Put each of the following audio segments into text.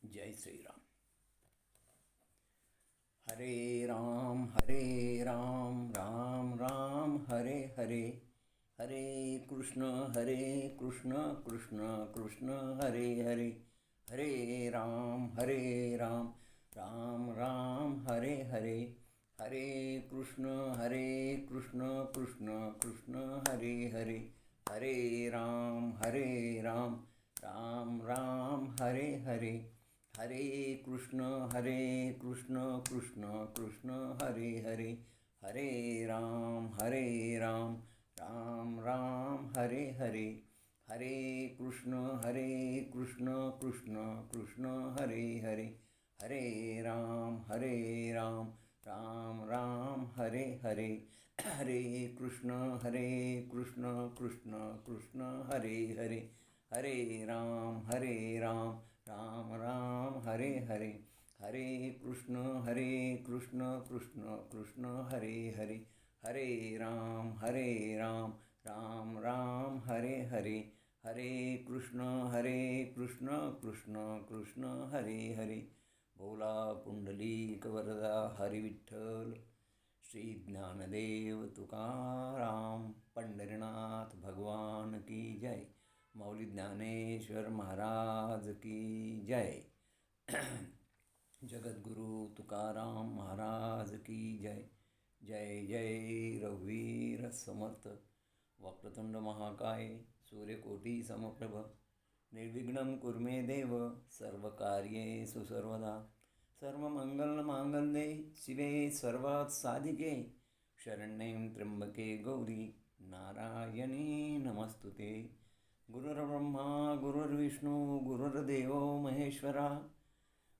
जय श्रीराम. हरे राम राम राम हरे हरे. हरे कृष्ण कृष्ण कृष्ण हरे हरे. हरे राम राम राम हरे हरे. हरे कृष्ण कृष्ण कृष्ण हरे हरे. हरे राम राम राम हरे हरे. हरे कृष्ण कृष्ण कृष्ण हरे हरे. हरे राम राम राम हरे हरे. हरे कृष्ण कृष्ण कृष्ण हरे हरे. हरे राम राम राम हरे हरे. हरे कृष्ण कृष्ण कृष्ण हरे हरे. हरे राम राम राम हरे हरे. हरे कृष्ण कृष्ण कृष्ण हरे हरे. हरे राम राम राम हरे हरे. हरे कृष्ण कृष्ण कृष्ण हरे हरे. बोला पुंडलिक वरदा हरी विठ्ठल. श्री ज्ञानदेव तुकाराम पंढरीनाथ भगवान की जय. मौली ज्ञानेश्वर महाराज की जय. जगद्गुरु तुकाराम महाराज की जय. जय जय रघुवीर समर्थ. वक्रतुंड महाकाय सूर्यकोटी समप्रभ. निर्विघ्नं कुर्मे देव सर्वकार्येषु सर्वदा. सर्वमंगलमांगल्ये शिवे सर्वात् साधिके. शरण्ये त्र्यंबके गौरी नारायणी नमस्तुते. गुरुर्ब्रह्मा गुरुर्विष्णू गुरुर्देवो महेश्वरा.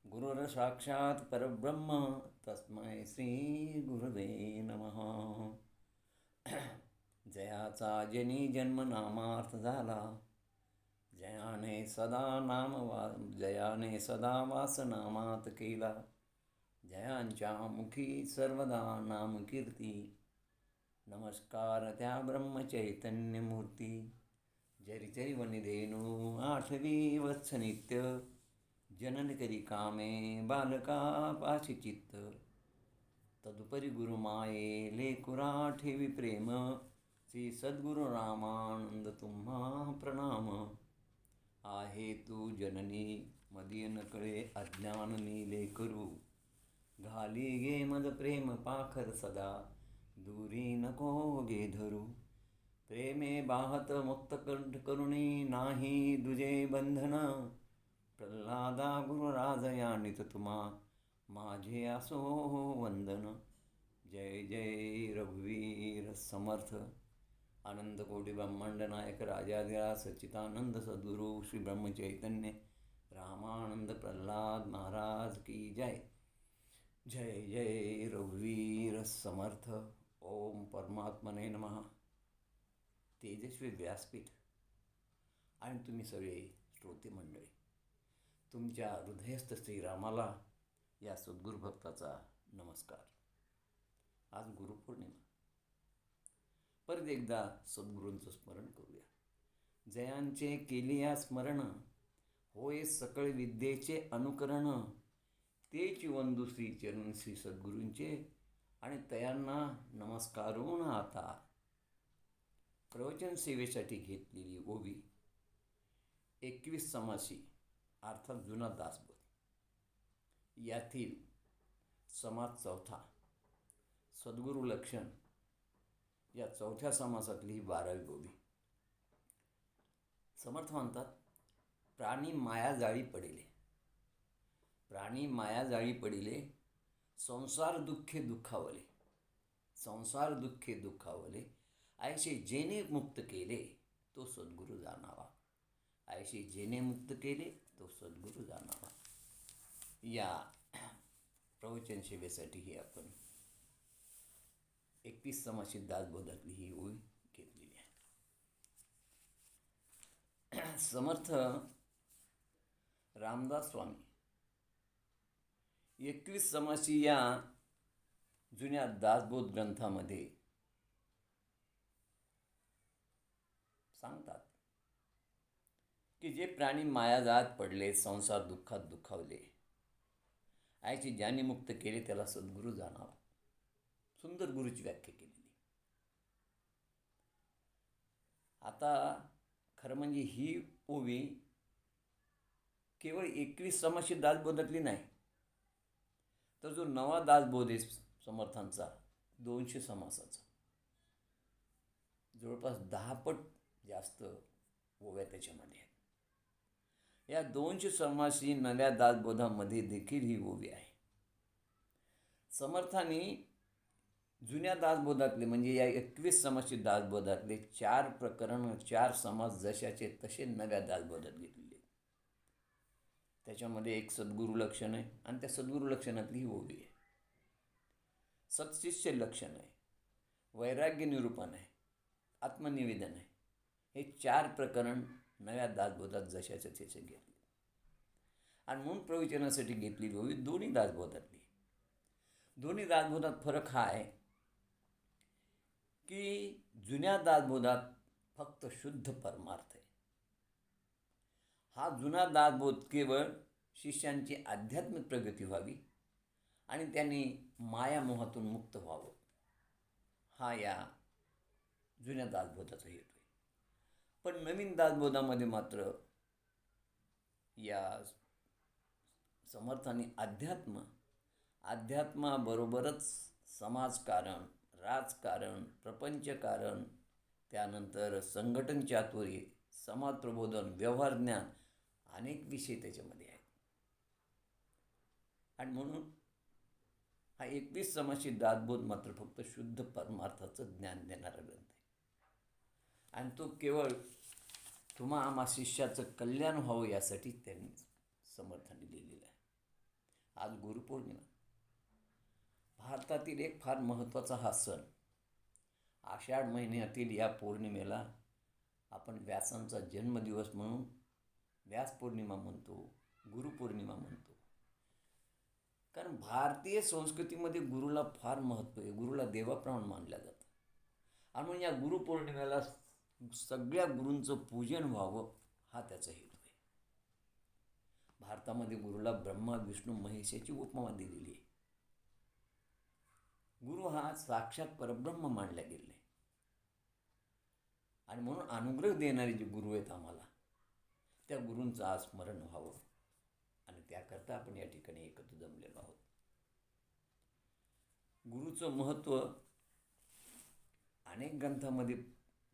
गुरुर्साक्षात् परब्रह्म तस्मै श्री गुरुवे नमः. जयाचा जनी जन्म नामार्थ झाला. जयाने सदा वास नामात केला. जयांच्या मुखी सर्वदा नाम कीर्ती. नमस्कार त्या ब्रह्मचैतन्य मूर्ती. जरी वनिधेनु आठवी वत्स नित्य. जनन करी कामे बालका पाशी चित्त. तदुपरी गुरुमाये लेकुरा ठेवी प्रेम. श्री सद्गुरु रामानंद तुम्हा प्रणाम. आहे तू जननी मदिय न कळे अज्ञान नीले करू. घाली गे मद प्रेम पाखर सदा. दूरी नको गे धरू. प्रेमे बाहत मुक्त कंठ करुणी नाही दुजे बंधन. प्रल्हादा गुरुराज यानित तुम्हा माझे असो वंदन. जय जय रघुवीर समर्थ. आनंद कोटी ब्रह्मांड नायक राजाधिराज सच्चिदानंद सद्गुरु श्री ब्रह्मचैतन्य रामानंद प्रल्हाद महाराज की जय. जय जय रघुवीर समर्थ. ओम परमात्मने नमः. तेजस्वी व्यासपीठ आणि तुम्ही सगळे श्रोते मंडळी, तुमच्या हृदयस्थ श्रीरामाला या सद्गुरू भक्ताचा नमस्कार. आज गुरुपौर्णिमा. परत एकदा सद्गुरूंचं स्मरण करूया. जयांचे केलिया स्मरण. होय सकळ विद्येचे अनुकरण. तेच वंदू श्री चरण श्री सद्गुरूंचे. आणि तयांना नमस्कारून आता प्रवचन सेवेसाठी घेतलेली ओवी 21 समासी अर्थात जुना दासबोध यातील समास चौथा सद्गुरू लक्षण या चौथ्या समासातली ही 12वी ओवी. समर्थ म्हणतात, प्राणी मायाजाळी पडिले. प्राणी मायाजाळी पडिले. संसार दुःखे दुःखावले. संसार दुःखे दुःखावले. ऐसे जेने मुक्त केले तो सद्गुरू जाणावा. ऐसे जेने मुक्त केले तो सद्गुरू जाणावा. या प्रवचन सेवेसाठीही आपण 21 समासित दासबोधातली ही ओवी घेतलेली आहे. समर्थ रामदास स्वामी 21 समासी या जुन्या दासबोध ग्रंथामध्ये सांगतात की जे प्राणी मायाजात पडले, संसार दुःखात दुखावले, आईची ज्याने मुक्त केले त्याला सद्गुरू जाणावा. सुंदर गुरुची व्याख्या केलेली. आता खरं म्हणजे ही ओवी केवळ 21 समाशी दासबोधातली नाही, तर जो नवा दासबोध आहे समर्थांचा 200 समासाचा, जवळपास 10 पट जास्त ओव्या त्याच्यामध्ये आहेत. या 200 समासी नव्या दासबोधामध्ये देखील ही ओवी आहे. समर्थांनी जुन्या दासबोधातले म्हणजे या 21 समासी दासबोधातले 4 प्रकरण 4 समास जशाचे तसे नव्या दासबोधात घेतलेले. त्याच्यामध्ये एक सद्गुरू लक्षण आहे आणि त्या सद्गुरू लक्षणातली ही ओवी आहे. सत्शिष्य लक्षण आहे, वैराग्य निरूपण आहे, आत्मनिवेदन आहे. हे 4 प्रकरण नव्या दासबोधात जशाचे त्याचे घेतले आणि म्हणून प्रवचनासाठी घेतलेली ओवी दोन्ही दासबोधातली. दोन्ही दासबोधात फरक हा आहे की जुन्या दासबोधात फक्त शुद्ध परमार्थ आहे. हा जुना दासबोध केवळ शिष्यांची आध्यात्मिक प्रगती व्हावी आणि त्यांनी मायामोहातून मुक्त व्हावं, हा या जुन्या दासबोधाचा हेतू आहे. पण नवीन दासबोधामध्ये मात्र या समर्थांनी अध्यात्माबरोबरच समाजकारण, राजकारण, प्रपंचकारण, त्यानंतर संघटन चातुर्य, समाज प्रबोधन, व्यवहार ज्ञान अनेक विषय त्याच्यामध्ये आहेत. आणि म्हणून हा 21 समासी दासबोध मात्र फक्त शुद्ध परमार्थाचं ज्ञान देणारा ग्रंथ आहे आणि तो केवळ तुम्हा आम्हा शिष्याचं कल्याण व्हावं यासाठी त्यांनी समर्थांनी लिहिलेलं आहे. आज गुरुपौर्णिमा, भारतातील एक फार महत्त्वाचा हा सण. आषाढ महिन्यातील या पौर्णिमेला आपण व्यासांचा जन्मदिवस म्हणून व्यास पौर्णिमा म्हणतो, गुरुपौर्णिमा म्हणतो. कारण भारतीय संस्कृतीमध्ये गुरुला फार महत्त्व आहे, गुरुला देवाप्रमाणे मानलं जातं आणि म्हणून या गुरुपौर्णिमेला सगळ्या गुरूंचं पूजन व्हावं हा त्याचा हेतू आहे. भारतामध्ये गुरुला ब्रह्मा विष्णू महेशाची उपमा दिलेली आहे. गुरु हा साक्षात परब्रह्म मानल्या गेले आणि म्हणून अनुग्रह देणारे जे गुरु आहेत आम्हाला, त्या गुरूंचं आज स्मरण व्हावं आणि त्याकरता आपण या ठिकाणी एकत्र जमलेलो आहोत. गुरुचं महत्त्व अनेक ग्रंथामध्ये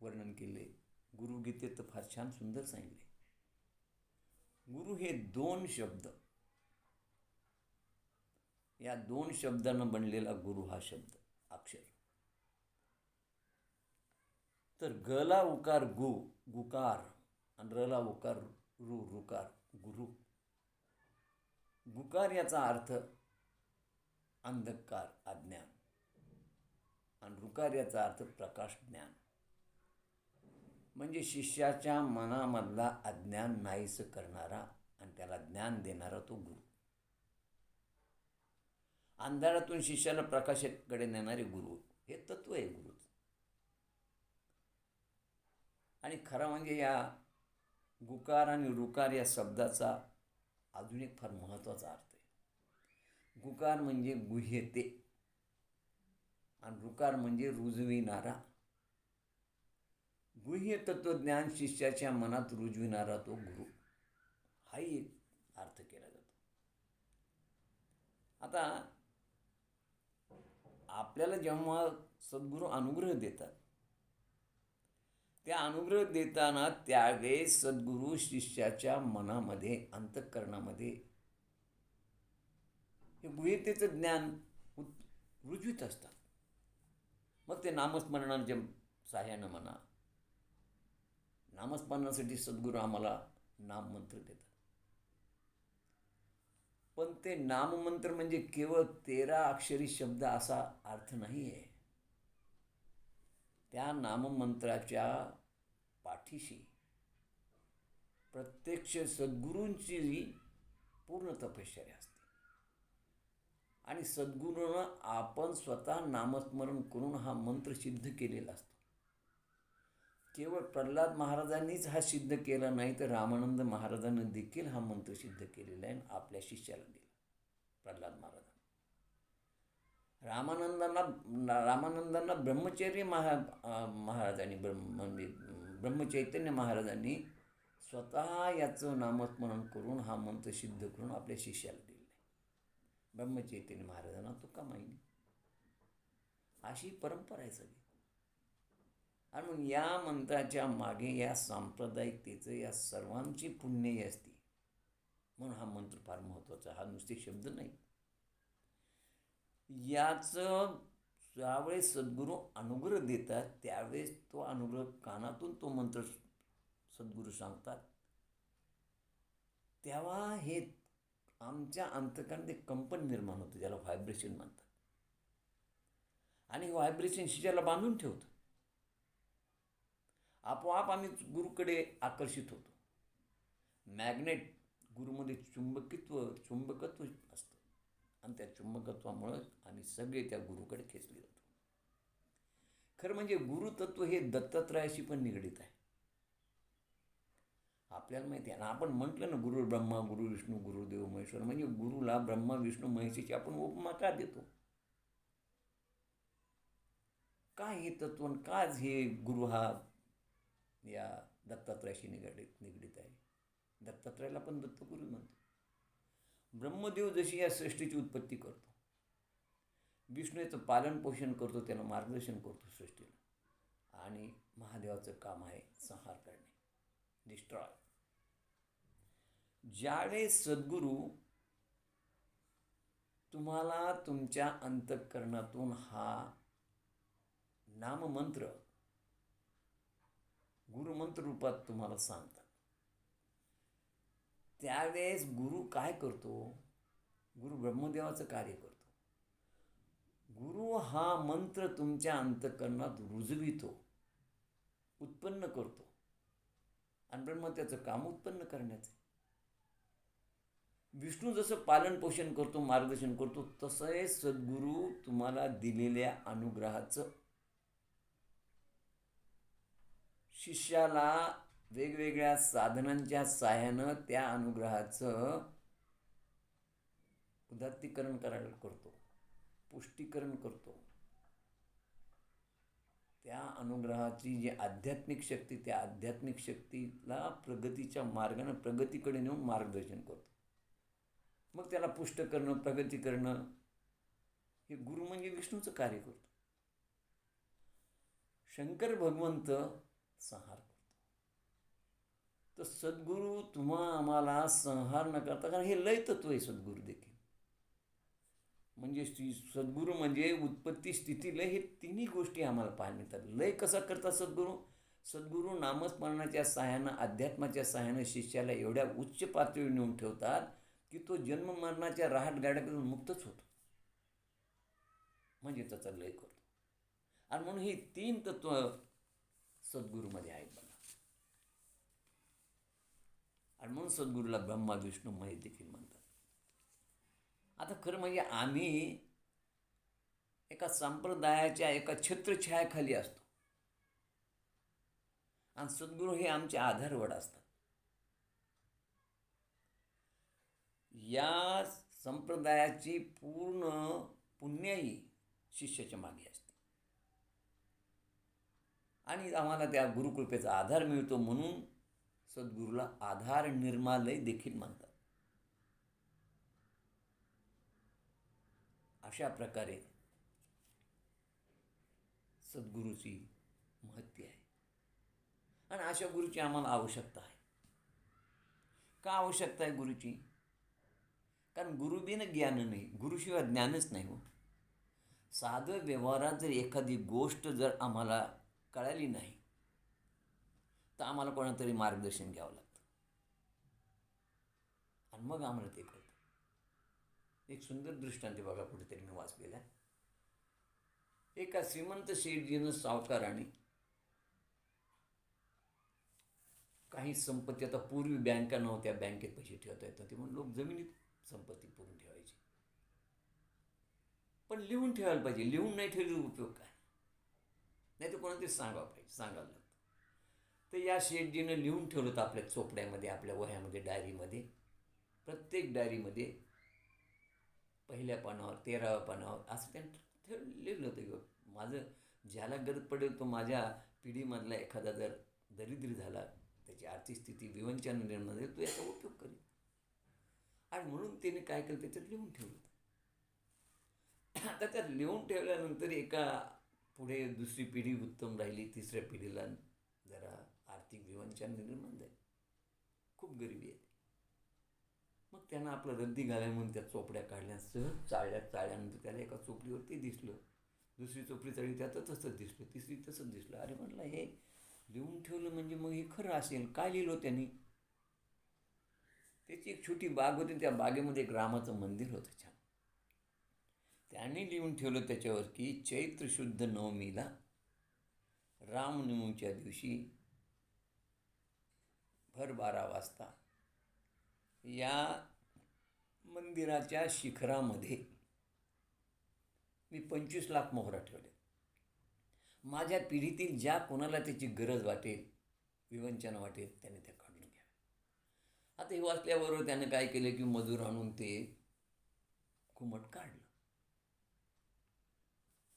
वर्णन केले. गुरुगीतेत तर फार छान सुंदर सांगितले. गुरु हे 2 शब्द, या 2 शब्दानं बनलेला गुरु हा शब्द अक्षर. तर गला उकार गु, गुकार, आणि रला उकार रु, रुकार, गुरु. गुकार याचा अर्थ अंधकार, अज्ञान, आणि रुकार याचा अर्थ प्रकाश, ज्ञान. म्हणजे शिष्याच्या मनामधला अज्ञान नाहीसं करणारा आणि त्याला ज्ञान देणारा तो गुरु. अंधारातून शिष्याला प्रकाशाकडे नेणारे गुरु, हे तत्व आहे गुरुचं. आणि खरं म्हणजे या गुकार आणि रुकार या शब्दाचा अजून एक फार महत्त्वाचा अर्थ आहे. गुकार म्हणजे गुह्यते आणि रुकार म्हणजे रुजविणारा. गुह्य तत्वज्ञान शिष्याच्या मनात रुजविणारा तो गुरु, हाही एक अर्थ केला जातो. आता आपल्याला जेव्हा सद्गुरू अनुग्रह देतात, त्या अनुग्रह देताना त्यावेळेस सद्गुरू शिष्याच्या मनामध्ये, अंतःकरणामध्ये हे गुह्यतेचं ज्ञान रुजवित असतात. मग ते नामस्मरणाच्या साह्यानं म्हणा, नामस्मरणासाठी सद्गुरू आम्हाला नाममंत्र देतात. पण ते नाममंत्र म्हणजे केवळ 13 अक्षरी शब्द असा अर्थ नाही आहे. त्या नाममंत्राच्या पाठीशी प्रत्यक्ष सद्गुरूंची पूर्ण तपश्चर्या असते आणि सद्गुरूनं आपण स्वतः नामस्मरण करून हा मंत्र सिद्ध केलेला असतो. केवळ प्रल्हाद महाराजांनीच हा सिद्ध केला नाही, तर रामानंद महाराजांनी देखील हा मंत्र सिद्ध केलेला आहे आणि आपल्या शिष्याला दिला. प्रल्हाद महाराजांनी रामानंदांना ब्रह्मचर्य महाराजांनी म्हणजे ब्रह्मचैतन्य महाराजांनी स्वतः याचं नामस्मरण करून हा मंत्र सिद्ध करून आपल्या शिष्याला दिलेला आहे. ब्रह्मचैतन्य महाराजांना तुका माहिती, अशी परंपरा आहे सगळी. आणि मग या मंत्राच्या मागे या सांप्रदायिकतेचं या सर्वांची पुण्यही असते. म्हणून हा मंत्र फार महत्त्वाचा. हा नुसते शब्द नाही. याचं ज्यावेळेस सद्गुरू अनुग्रह देतात त्यावेळेस तो अनुग्रह कानातून तो मंत्र सद्गुरू सांगतात, तेव्हा हे आमच्या अंतकरणात एक कंपन निर्माण होतं, ज्याला व्हायब्रेशन म्हणतात. आणि व्हायब्रेशन शिष्याला बांधून ठेवतं. आपोआप आम्ही गुरुकडे आकर्षित होतो. मॅग्नेट गुरुमध्ये चुंबकत्व असतं आणि त्या चुंबकत्वामुळं आम्ही सगळे त्या गुरुकडे खेचले जातो. खरं म्हणजे गुरुतत्व हे दत्तात्रयाशी पण निगडीत आहे. आपल्याला माहिती आहे ना, आपण म्हटलं ना गुरु ब्रह्मा गुरु विष्णू गुरुदेव महेश्वर, म्हणजे गुरुला ब्रह्मा विष्णू महेशची आपण उपमा का देतो? काय हे तत्व, काच हे गुरु हा या दत्तात्रयाशी निगडीत आहे. दत्तात्रयाला पण दत्तगुरु म्हणतो. ब्रह्मदेव जशी या सृष्टीची उत्पत्ती करतो, विष्णू याचं पालन पोषण करतो, त्याला मार्गदर्शन करतो सृष्टीला, आणि महादेवाचं काम आहे संहार करणे, डिस्ट्रॉय. ज्यावेळेस सद्गुरू तुम्हाला तुमच्या अंतःकरणातून हा नाममंत्र गुरुमंत्र रूपात तुम्हाला सांगतात, त्यावेळेस गुरु काय करतो? गुरु ब्रह्मदेवाचं कार्य करतो. गुरु हा मंत्र तुमच्या अंतःकरणात रुजवितो, उत्पन्न करतो, आणि ब्रह्म त्याचं काम उत्पन्न करण्याचं. विष्णू जसं पालन पोषण करतो, मार्गदर्शन करतो, तसं सद्गुरू तुम्हाला दिलेल्या अनुग्रहाचं शिष्याला वेगवेगळ्या साधनांच्या साह्यानं त्या अनुग्रहाचं उदात्तीकरण करायला करतो, पुष्टीकरण करतो. त्या अनुग्रहाची जी आध्यात्मिक शक्ती, त्या आध्यात्मिक शक्तीला प्रगतीच्या मार्गाने प्रगतीकडे नेऊन मार्गदर्शन करतो. मग त्याला पुष्ट करणं, प्रगती करणं, हे गुरु म्हणजे विष्णूचं कार्य करतो. शंकर भगवंत संहार करतो. तर सद्गुरू आम्हाला संहार न करता, कारण हे लय तत्व आहे सद्गुरू देखील. म्हणजे सद्गुरू म्हणजे उत्पत्ती स्थिती लय, हे तिन्ही गोष्टी आम्हाला पाहायला मिळतात. लय कसा करतात सद्गुरू? सद्गुरू नामस्मरणाच्या साह्यानं, अध्यात्माच्या साह्यानं शिष्याला एवढ्या उच्च पातळीवर नेऊन ठेवतात की तो जन्म मरणाच्या रहाटगाड्याकडून मुक्तच होतो, म्हणजे त्याचा लय करतो. आणि म्हणून ही 3 तत्व सद्गुरूमध्ये आहेत बघा. आणि म्हणून सद्गुरूला ब्रह्मा विष्णू महेश देखील म्हणतात. आता खरं म्हणजे आम्ही एका संप्रदायाच्या एका छत्रछायाखाली असतो, आणि सद्गुरू हे आमचे आधारवड असतात. या संप्रदायाची पूर्ण पुण्याई शिष्याच्या मागे असते, आणि आम्हाला त्या गुरुकृपेचा आधार मिळतो. म्हणून सद्गुरूला आधार निर्मालय देखील म्हणतात. अशा प्रकारे सद्गुरूची महती आहे, आणि अशा गुरुची आम्हाला आवश्यकता आहे. का आवश्यकता आहे गुरुची? कारण गुरुबिन ज्ञान नाही, गुरुशिवाय ज्ञानच नाही हो. साधं व्यवहारात जर एखादी गोष्ट जर आम्हाला कळाली नाही, तर आम्हाला कोणातरी मार्गदर्शन घ्यावं लागतं, आणि मग आम्हाला ते कळतं. एक सुंदर दृष्टांत बघा, कुठेतरी मी वाचलेला. एका श्रीमंत शेठजीनं सावकाराने काही संपत्ती, आता पूर्वी बँका नव्हत्या, बँकेत पैसे ठेवता येतात, ते म्हणून लोक जमिनीत संपत्ती पुरून ठेवायची. पण लिहून ठेवायला पाहिजे. लिहून नाही ठेवले उपयोग काय? नाही तर कोणातरी सांगायला लागतं. तर या शेठजीनं लिहून ठेवलं होतं आपल्या चोपड्यामध्ये, आपल्या वह्यामध्ये, डायरीमध्ये. प्रत्येक डायरीमध्ये पहिल्या पानावर, 13व्या पानावर असं त्यांनी लिहिलं होतं की माझं ज्याला गरज पडेल तो माझ्या पिढीमधला एखादा जर दरिद्री झाला, त्याची आर्थिक स्थिती विवंचना निर्माण झाली, तो याचा उपयोग करेल. आणि म्हणून त्याने काय केलं, त्याच्यात लिहून ठेवलं होतं. आता त्यात लिहून ठेवल्यानंतर एका पुढे दुसरी पिढी उत्तम राहिली, तिसऱ्या पिढीला जरा आर्थिक विवंचना निर्माण झाली, खूप गरिबी आहे. मग त्यांना आपलं रद्दी घालाय म्हणून त्या चोपड्या काढल्या, सहज चाळल्यानंतर त्याला एका चोपडीवरती दिसलं, दुसरी चोपडी चाळली त्यात तसंच दिसलं, तिसरी तसंच दिसलं. अरे म्हटलं, हे लिहून ठेवलं म्हणजे मग हे खरं असेल. काय लिहिलं त्यांनी? त्याची एक छोटी बाग होती, त्या बागेमध्ये एक रामाचं मंदिर होतं छान. त्याने लिहून ठेवलं त्याच्यावर की चैत्र शुद्ध नवमीला रामनवमीच्या दिवशी भर 12 वाजता या मंदिराच्या शिखरामध्ये मी 25 लाख मोहरा ठेवले. माझ्या पिढीतील ज्या कोणाला त्याची गरज वाटेल, विवंचना वाटेल, त्याने त्या काढून घ्या. आता हे वाचल्याबरोबर त्याने काय केलं की मजूर आणून ते घुमट काढलं.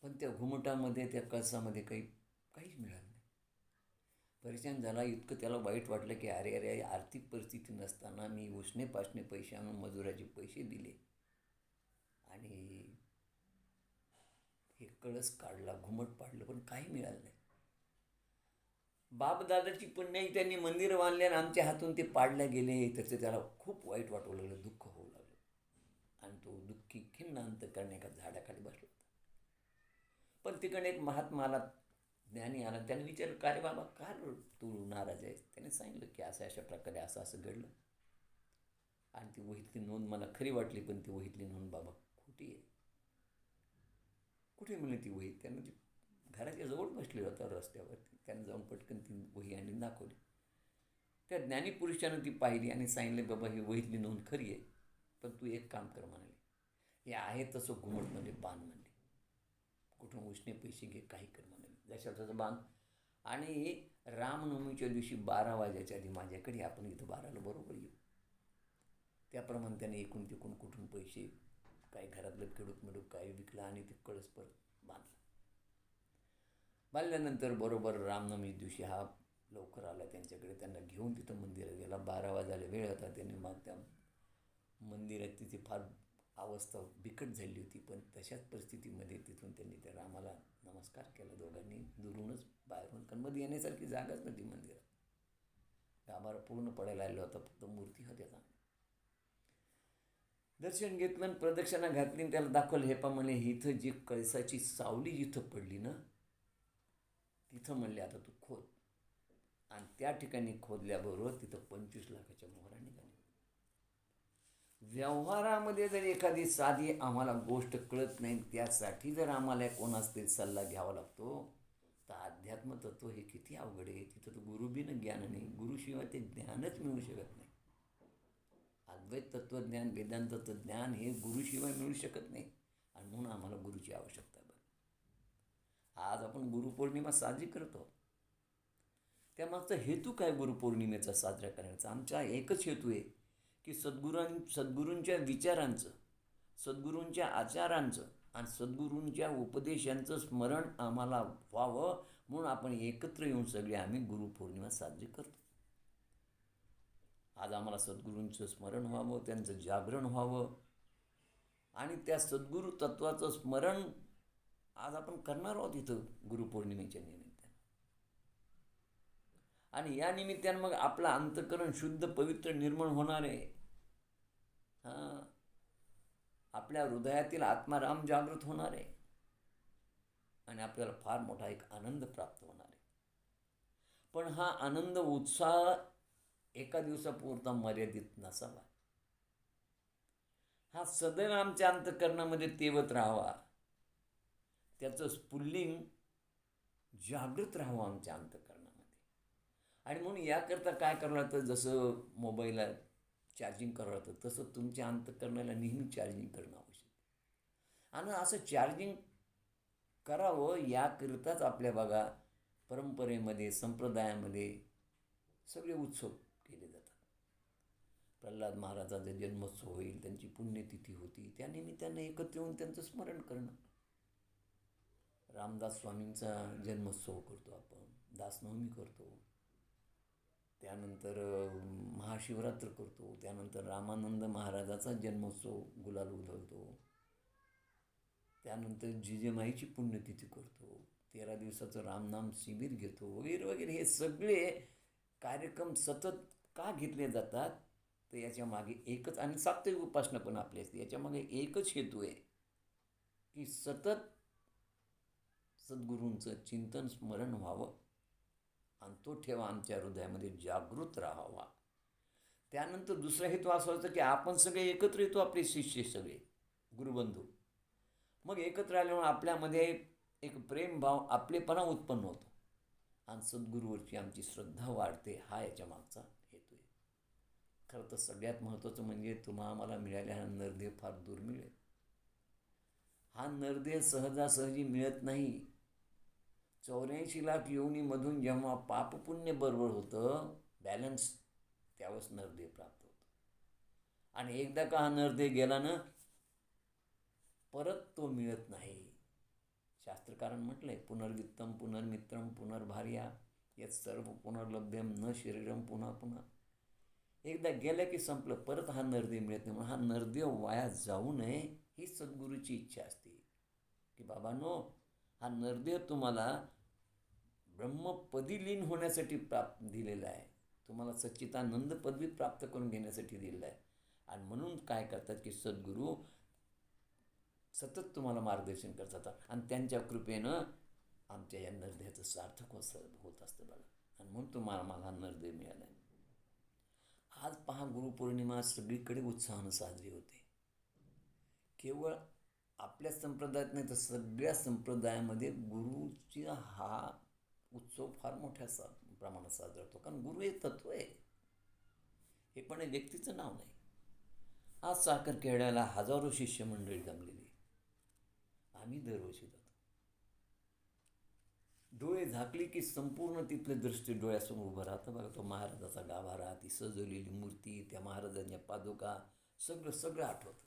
पण त्या घुमटामध्ये, त्या कळसामध्ये काहीच मिळालं नाही. परेशान झाला. इतकं त्याला वाईट वाटलं की अरे अरे, आर्थिक परिस्थिती नसताना मी उसने पासने पैसे आणून मजुराचे पैसे दिले आणि हे कळस काढला, घुमट पाडलं, पण काही मिळालं नाही. बापदादाची पुण्याई त्यांनी मंदिर बांधले आणि आमच्या हातून ते पाडले गेले. त्याचं त्याला खूप वाईट वाटू लागलं, दुःख होऊ लागलं. आणि तो दुःखी खिन्न अंतकरणे एका झाडाखाली बसला होता. पण तिकडे एक महात्मा आला, ज्ञानी आला. त्याने विचारलं, का रे बाबा, का तू नाराज आहेस? त्याने सांगितलं की असं अशा प्रकारे असं असं घडलं. आणि ती वहीतली नोंद मला खरी वाटली, पण ती वहीतली नोंद बाबा खोटी आहे. कुठे मिळली ती वही? त्यानं ती घराच्या जवळ बसलेला होता रस्त्यावरती. त्यानं जाऊन पटकन ती वही आणि दाखवली. त्या ज्ञानीपुरुषानं ती पाहिली आणि सांगितले, बाबा ही वहीतली नोंद खरी आहे, पण तू एक काम कर म्हणाले, हे आहे तसं घुमटमध्ये बांध म्हणले. कुठून उसने पैसे घे, काही कर म्हणाले, जशा तसं बांध. आणि रामनवमीच्या दिवशी 12 वाजायच्या आधी माझ्याकडे आपण इथं 12ला बरोबर येऊ. त्याप्रमाणे त्याने एकूण तिकून कुठून पैसे, काही घरातलं खेडूक मिडूक काही विकलं आणि ते कळस परत बांधला. बांधल्यानंतर बरोबर रामनवमी दिवशी हा लवकर आला त्यांच्याकडे. त्यांना घेऊन तिथं मंदिरात गेला. 12 वाजायला वेळ होता. त्यांनी मग त्या मंदिरात तिथे फार अवस्था बिकट झाली होती, पण तशाच परिस्थितीमध्ये तिथून त्यांनी त्या रामाला नमस्कार केला दोघांनी, दुरूनच, बाहेरून, कारण मध्ये येण्यासारखी जागाच नव्हती मंदिरात. गाभारा पूर्ण पडायला आलेला होता, फक्त मूर्ती होत्या चांगल्या. दर्शन घेतलं आणि प्रदक्षिणा घातली. त्याला दाखवलं, हे पा म्हणले, इथं जी कळसाची सावली जिथं पडली ना, तिथं म्हणले आता तू खोद. आणि त्या ठिकाणी खोदल्याबरोबर तिथं 25 लाखाच्या मोहरा निघाल्या. व्यवहारामध्ये जर एखादी साधी आम्हाला गोष्ट कळत नाही, त्यासाठी जर आम्हाला कोणाचा तरी सल्ला घ्यावा लागतो, तर अध्यात्म तत्व हे किती अवघड आहे. तिथं तर गुरुबीनं ज्ञान नाही, गुरुशिवाय ते ज्ञानच मिळू शकत नाही. अद्वैत तत्त्वज्ञान, वेदांत तत्त्वज्ञान हे गुरुशिवाय मिळू शकत नाही. आणि म्हणून आम्हाला गुरुची आवश्यकता आहे. आज आपण गुरुपौर्णिमा साजरी करतो. त्यामागचा हेतू काय गुरुपौर्णिमेचा साजरा करण्याचा? आमचा एकच हेतू आहे की सद्गुरूंच्या विचारांचं, सद्गुरूंच्या आचारांचं आणि सद्गुरूंच्या उपदेशांचं स्मरण आम्हाला व्हावं, म्हणून आपण एकत्र येऊन सगळे आम्ही गुरुपौर्णिमा साजरी करतो. आज आम्हाला सद्गुरूंचं स्मरण व्हावं, त्यांचं जागरण व्हावं आणि त्या सद्गुरू तत्त्वाचं स्मरण आज आपण करणार आहोत इथं गुरुपौर्णिमेच्या निमित्तानं. आणि या निमित्तानं मग आपलं अंतःकरण शुद्ध, पवित्र, निर्मळ होणार आहे. आपल्या हृदयातील आत्माराम जागृत होणार आहे आणि आपल्याला फार मोठा एक आनंद प्राप्त होणार आहे. पण हा आनंद, उत्साह एका दिवसापुरता मर्यादित नसावा. हा सदैव आमच्या अंतःकरणामध्ये तेवत राहावा. त्याचं स्फुल्लिंग जागृत राहावं आमच्या अंतःकरणामध्ये. आणि म्हणून याकरता काय करावं लागतं, जसं मोबाईलला चार्जिंग करावं लागतं, तसं तुमच्या अंतःकरणाला नेहमी चार्जिंग करणं आवश्यक आहे. आणि असं चार्जिंग करावं याकरताच आपल्या बघा परंपरेमध्ये, संप्रदायामध्ये सगळे उत्सव केले जातात. प्रल्हाद महाराजांचा जन्मोत्सव होईल, त्यांची पुण्यतिथी होती, त्यानिमित्ताने एकत्र येऊन त्यांचं स्मरण करणं. रामदास स्वामींचा जन्मोत्सव करतो आपण, दासनवमी करतो, त्यानंतर महाशिवरात्र करतो, त्यानंतर रामानंद महाराजाचा जन्मोत्सव गुलाल उधळतो, त्यानंतर जिजेमाईची पुण्यतिथी करतो, 13 दिवसाचं रामनाम शिबिर घेतो वगैरे वगैरे. हे सगळे कार्यक्रम सतत का घेतले जातात, तर याच्या मागे एकच, आणि साप्ताहिक उपासना पण आपली असते, याच्या मागे एकच हेतू आहे की सतत सद्गुरूंचं चिंतन स्मरण व्हावं आणि तो ठेवा आमच्या हृदयामध्ये जागृत राहावा. त्यानंतर दुसरा हेतू असा होता की आपण सगळे एकत्र येतो, आपले शिष्य सगळे गुरुबंधू. मग एकत्र आल्यामुळे आपल्यामध्ये एक प्रेमभाव, आपलेपणा उत्पन्न होतो आणि सद्गुरूवरची आमची श्रद्धा वाढते. हा याच्या मागचा हेतू आहे. खरं तर सगळ्यात महत्त्वाचं म्हणजे आम्हाला मिळालेला हा नरदेह फार दुर्मिळ आहे. हा नरदेह सहजासहजी मिळत नाही. 84 लाख योनीमधून जेव्हा पापपुण्य बरोबर होतं बॅलन्स, त्यावेळेस नरदेह प्राप्त होतो. आणि एकदा का हा नरदेह गेला ना, परत तो मिळत नाही. शास्त्रकारांनी म्हटलंय, पुनर्वित्तम पुनर्मित्रम पुनर्भार्या यात सर्व पुनर्लभ्यम न शरीरम पुन्हा पुन्हा. एकदा गेलं की संपलं, परत हा नरदेह मिळत नाही. म्हणून हा नरदेह वाया जाऊ नये ही सद्गुरूची इच्छा असते की बाबांनो, हा नरदेह तुम्हाला ब्रह्मपदी लीन होण्यासाठी दिलेला आहे, तुम्हाला सच्चिदानंद पदवी प्राप्त करून घेण्यासाठी दिलेला आहे. आणि म्हणून काय करतात की सद्गुरू सतत तुम्हाला मार्गदर्शन करतात आणि त्यांच्या कृपेनं आमच्या या नरदेहाचं सार्थक होत असतं बघा. आणि म्हणून तुम्हाला मला हा नरदेह मिळाला आहे. आज पहा, गुरुपौर्णिमा सगळीकडे उत्साहानं साजरी होते. केवळ आपल्या संप्रदायात नाही तर सगळ्या संप्रदायामध्ये गुरुची हा उत्सव फार मोठ्या प्रमाणात साजरा होतो. कारण गुरु हे तत्व आहे, हे पण एक व्यक्तीचं नाव नाही. आज साखरखेड्याला हजारो शिष्य मंडळी जमलेली. आम्ही दरवर्षी जातो. डोळे झाकली की संपूर्ण तिथलं दृष्टी डोळ्यासमोर उभं राहतं बघा. तो महाराजाचा गाभारा, ती सजवलेली मूर्ती, त्या महाराजांच्या पादुका, सगळं आठवतं.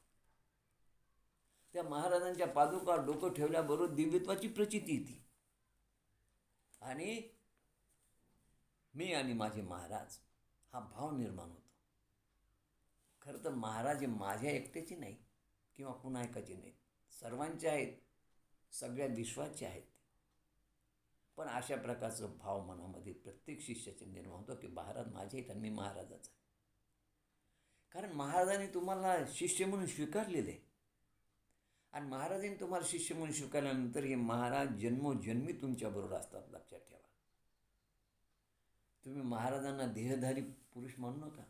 त्या महाराजांच्या पादुका डोकं ठेवल्याबरोबर दिव्यत्वाची प्रचिती येते आणि मी आणि माझे महाराज हा भाव निर्माण होतो. खरं तर महाराज हे माझ्या एकट्याचे नाही किंवा कुणा एकाचे नाहीत, सर्वांचे आहेत, सगळ्या विश्वाचे आहेत. पण अशा प्रकारचं भाव मनामध्ये प्रत्येक शिष्याचे निर्माण होतो की महाराज माझे आहेत आणि मी महाराजाचा आहे. कारण महाराजांनी तुम्हाला शिष्य म्हणून स्वीकारलेलं आहे आणि महाराजांनी तुम्हाला शिष्य म्हणून स्वीकारल्यानंतर हे महाराज जन्मोजन्मी तुमच्याबरोबर असतात, लक्षात ठेवा. तुम्ही महाराजांना देहधारी पुरुष म्हणू नका,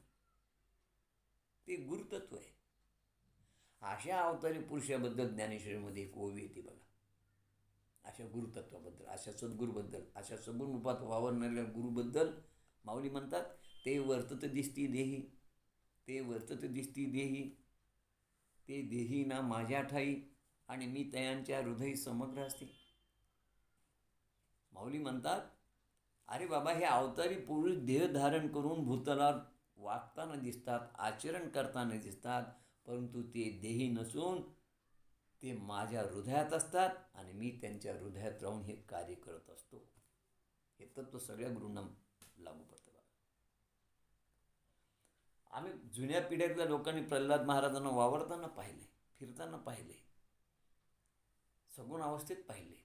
ते गुरुतत्व आहे. अशा अवतारी पुरुषाबद्दल ज्ञानेश्वरीमध्ये एक ओवी येते बघा. अशा गुरुतत्वाबद्दल, अशा सद्गुरूबद्दल, अशा सगुण रूपात वावरणाऱ्या गुरुबद्दल माऊली म्हणतात, ते वर्तत दिसती देही, ते वर्तत दिसती देही, ते देही ना माझ्या ठाई आणि मी तयांच्या हृदय समग्र असते. माऊली म्हणतात, अरे बाबा, हे अवतारी पुरुष देह धारण करून भूतलात वागताना दिसतात, आचरण करताना दिसतात, परंतु ते देही नसून ते माझ्या हृदयात असतात आणि मी त्यांच्या हृदयात राहून हे कार्य करत असतो. हे तत्व सगळ्या गुरूंना लागू पडतं बघा. आम्ही जुन्या पिढ्यातल्या लोकांनी प्रल्हाद महाराजांना वावरताना पाहिले, फिरताना पाहिले, सगुण अवस्थेत पाहिले,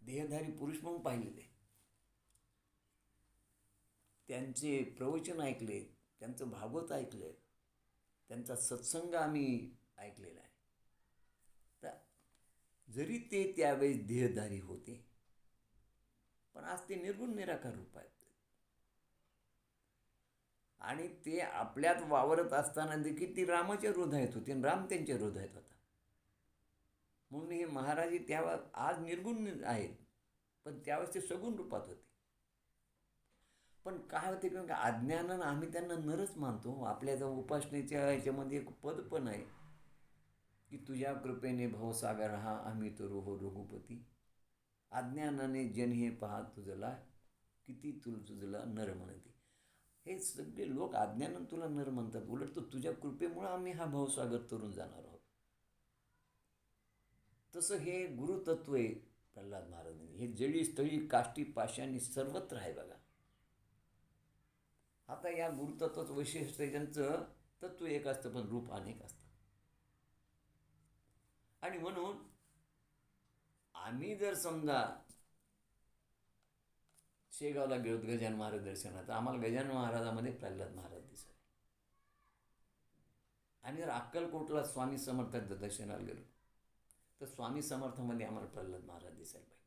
देहधारी पुरुष म्हणून पाहिलेले, त्यांचे प्रवचन ऐकले, त्यांचं भागवत ऐकलं, त्यांचा सत्संग आम्ही ऐकलेला आहे. तर जरी ते त्यावेळेस देहधारी होते, पण आज ते निर्गुण निराकार रूप आहेत आणि ते आपल्यात वावरत असताना देखील ती रामाच्या हृदयात होती आणि राम त्यांच्या हृदयात होता. म्हणून हे महाराज त्यावेळेस आज निर्गुण आहेत, पण त्यावेळेस ते सगुण रूपात होते. पण काय होते की अज्ञानानं आम्ही त्यांना नरच मानतो. आपल्या उपासनेच्या ह्याच्यामध्ये एक पद पण आहे की तुझ्या कृपेने भवसागर हा आम्ही तो रोहो रघुपती, अज्ञानाने जन हे पहा तुझला, किती तुझला नर म्हणते. हे सगळे लोक अज्ञानानं तुला नर म्हणतात. उलट तर तुझ्या कृपेमुळं आम्ही हा भावसागर तरून जाणार आहोत. तसं हे गुरुतत्व आहे प्रल्हाद महाराजांनी. हे जळी स्थळी काष्टी पाषाणी सर्वत्र आहे बघा. आता या गुरुतत्वाचं वैशिष्ट्य त्यांचं तत्व एक असतं पण रूप अनेक असतं. आणि म्हणून आम्ही जर समजा शेगावला गेलो गजानन महाराज दर्शनात, तर आम्हाला गजानन महाराजामध्ये प्रल्हाद महाराज दिसले. आणि जर अक्कलकोटला स्वामी समर्थांच्या दर्शनाला गेलो तर स्वामी समर्थामध्ये आम्हाला प्रल्हाद महाराज दिसायला पाहिजे.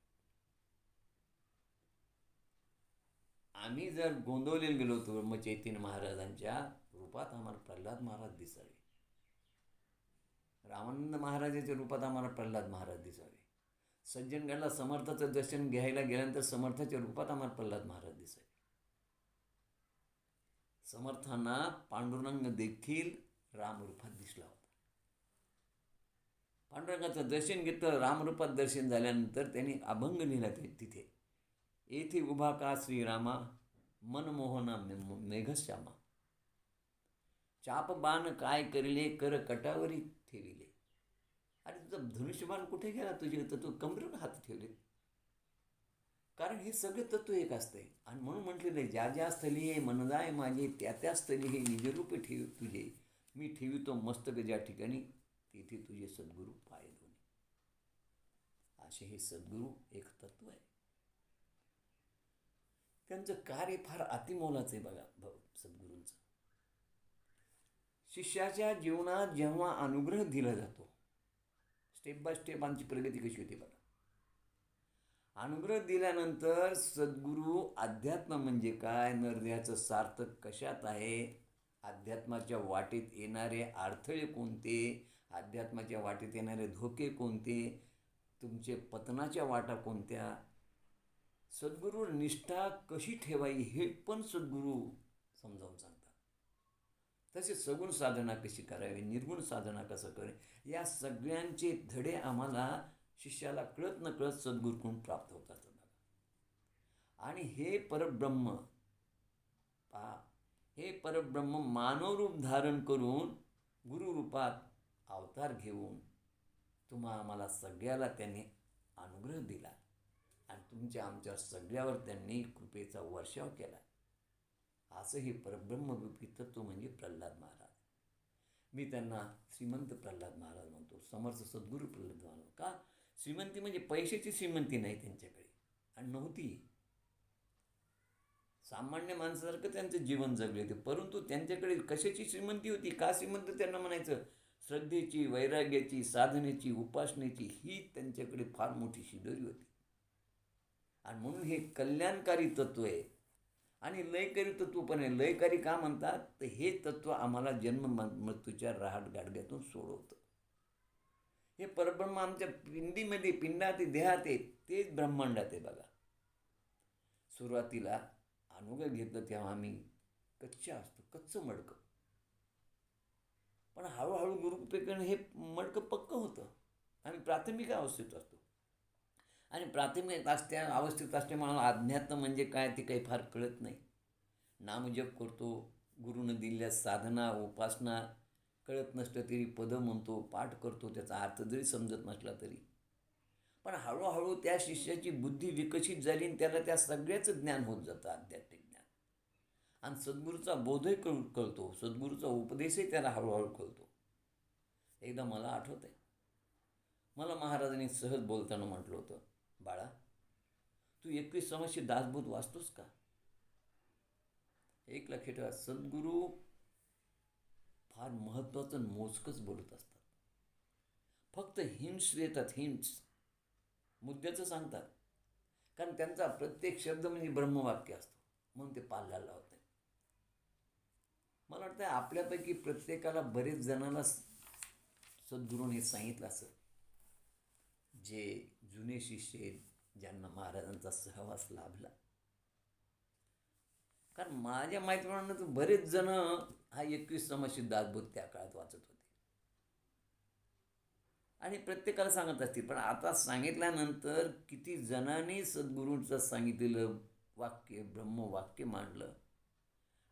आम्ही जर गोंदवलेला गेलो होतो मग चैतन्य महाराजांच्या रूपात आम्हाला प्रल्हाद महाराज दिसावे. रामानंद महाराजाच्या रूपात आम्हाला प्रल्हाद महाराज दिसावे. सज्जनगडला समर्थाचं दर्शन घ्यायला गेल्यानंतर समर्थाच्या रूपात आम्हाला प्रल्हाद महाराज दिसावे. समर्थांना पांडुरंग देखील रामरूपात दिसला होता. पांडुरंगाचं दर्शन घेतलं, रामरूपात दर्शन झाल्यानंतर त्यांनी अभंग लिहिला तिथे, येथे उभा का श्रीरामा मनमोहना मेघश्यामा, चाप बाण काय करिले कर कटावरी ठेविले. अरे तुझं धनुष्यबाण कुठे गेला तुझे, तर तू कमरेवर हात ठेवले. कारण हे सगळे तत्व एक असते. आणि म्हणून म्हटलेलं आहे, ज्या ज्या स्थली हे मनदाय माझे त्या त्या स्थली हे निजरूपे ठेव तुझे, मी ठेवितो मस्तक ज्या ठिकाणी तेथे तुझे सद्गुरू पाय दोन्ही. असे हे सद्गुरू एक तत्व आहे. त्यांचं कार्य फार अतिमोलाचं आहे बघा सद्गुरूंचं. शिष्याच्या जीवनात जेव्हा अनुग्रह दिला जातो, स्टेप बाय स्टेप आमची प्रगती कशी होती बघा. अनुग्रह दिल्यानंतर सद्गुरू अध्यात्म म्हणजे काय, नरदेहाचं सार्थक कशात आहे, अध्यात्माच्या वाटेत येणारे अडथळे कोणते, अध्यात्माच्या वाटेत येणारे धोके कोणते, तुमचे पतनाच्या वाटा कोणत्या, सद्गुरू निष्ठा कशी ठेवावी हे पण सद्गुरू समजावून सांगतात. तसेच सगुण साधना कशी करावी, निर्गुण साधना कसं करावी, या सगळ्यांचे धडे आम्हाला शिष्याला कळत न कळत सद्गुरूकडून प्राप्त होतात. आणि हे परब्रह्म पहा, हे परब्रह्म मानवरूप धारण करून गुरुरूपात अवतार घेऊन तुम्हा आम्हाला सगळ्याला त्यांनी अनुग्रह दिला आणि तुमच्या आमच्या सगळ्यावर त्यांनी कृपेचा वर्षाव केला. असं हे परब्रह्मरूपी तत्व म्हणजे प्रल्हाद महाराज. मी त्यांना श्रीमंत प्रल्हाद महाराज म्हणतो, समर्थ सद्गुरू प्रल्हाद महाराज. का? श्रीमंती म्हणजे पैशाची श्रीमंती नाही त्यांच्याकडे, आणि नव्हती. सामान्य माणसासारखं त्यांचं जीवन जगले होते, परंतु त्यांच्याकडे कशाची श्रीमंती होती, का श्रीमंत त्यांना म्हणायचं, श्रद्धेची, वैराग्याची, साधनेची, उपासनेची ही त्यांच्याकडे फार मोठी शिदोरी होती. आणि म्हणून हे कल्याणकारी तत्व आहे. आणि लयकारी तत्व पण आहे. लयकारी का म्हणतात, तर हे तत्व आम्हाला जन्म मृत्यूच्या रहाट गाडग्यातून सोडवतं. हे परब्रह्म आमच्या पिंडीमध्ये, पिंडात देहात आहे, तेच ब्रह्मांडात आहे बघा. सुरुवातीला अनुग्रह घेतलं तेव्हा आम्ही कच्च्या असतो, कच्चं मडकं. पण हळूहळू गुरुकृपेकडे हे मडकं पक्कं होतं. आम्ही प्राथमिक अवस्थेत असतो. आणि प्राथमिक अवस्थेत असल्यामुळे अज्ञात म्हणजे काय ते काही फार कळत नाही. नामजप करतो, गुरुनं दिलेल्या साधना उपासना कळत नसलं तरी पदं म्हणतो, पाठ करतो, त्याचा अर्थ जरी समजत नसला तरी. पण हळूहळू त्या शिष्याची बुद्धी विकसित झाली आणि त्याला त्या सगळ्याचं ज्ञान होत जातं, आध्यात्मिक ज्ञान. आणि सद्गुरूचा बोधही कळतो, सद्गुरूचा उपदेशही त्याला हळूहळू कळतो. एकदा मला आठवतं आहे, मला महाराजांनी सहज बोलताना म्हटलं होतं, बाळा तू 21 दासबोध वाचतोस का? एक लक्षात ठेवा, सद्गुरू फार महत्त्वाचं मोजकंच बोलत असतात. फक्त हिंट्स देतात, हिंट्स, मुद्द्याचं सांगतात. कारण त्यांचा प्रत्येक शब्द म्हणजे ब्रह्मवाक्य असतो, म्हणून ते पाल्याला लावत नाही. मला वाटतं आपल्यापैकी प्रत्येकाला, बरेच जणांना सद्गुरूने सांगितलं असं, जे जुने शिष्य आहेत, ज्यांना महाराजांचा सहवास लाभला. कारण माझ्या माहितीप्रमाणे तर बरेच जण हा 21 दासबोध त्या काळात वाचत होते आणि प्रत्येकाला सांगत असतील. पण आता सांगितल्यानंतर किती जणांनी सद्गुरूंचं सांगितलेलं वाक्य ब्रह्मवाक्य मांडलं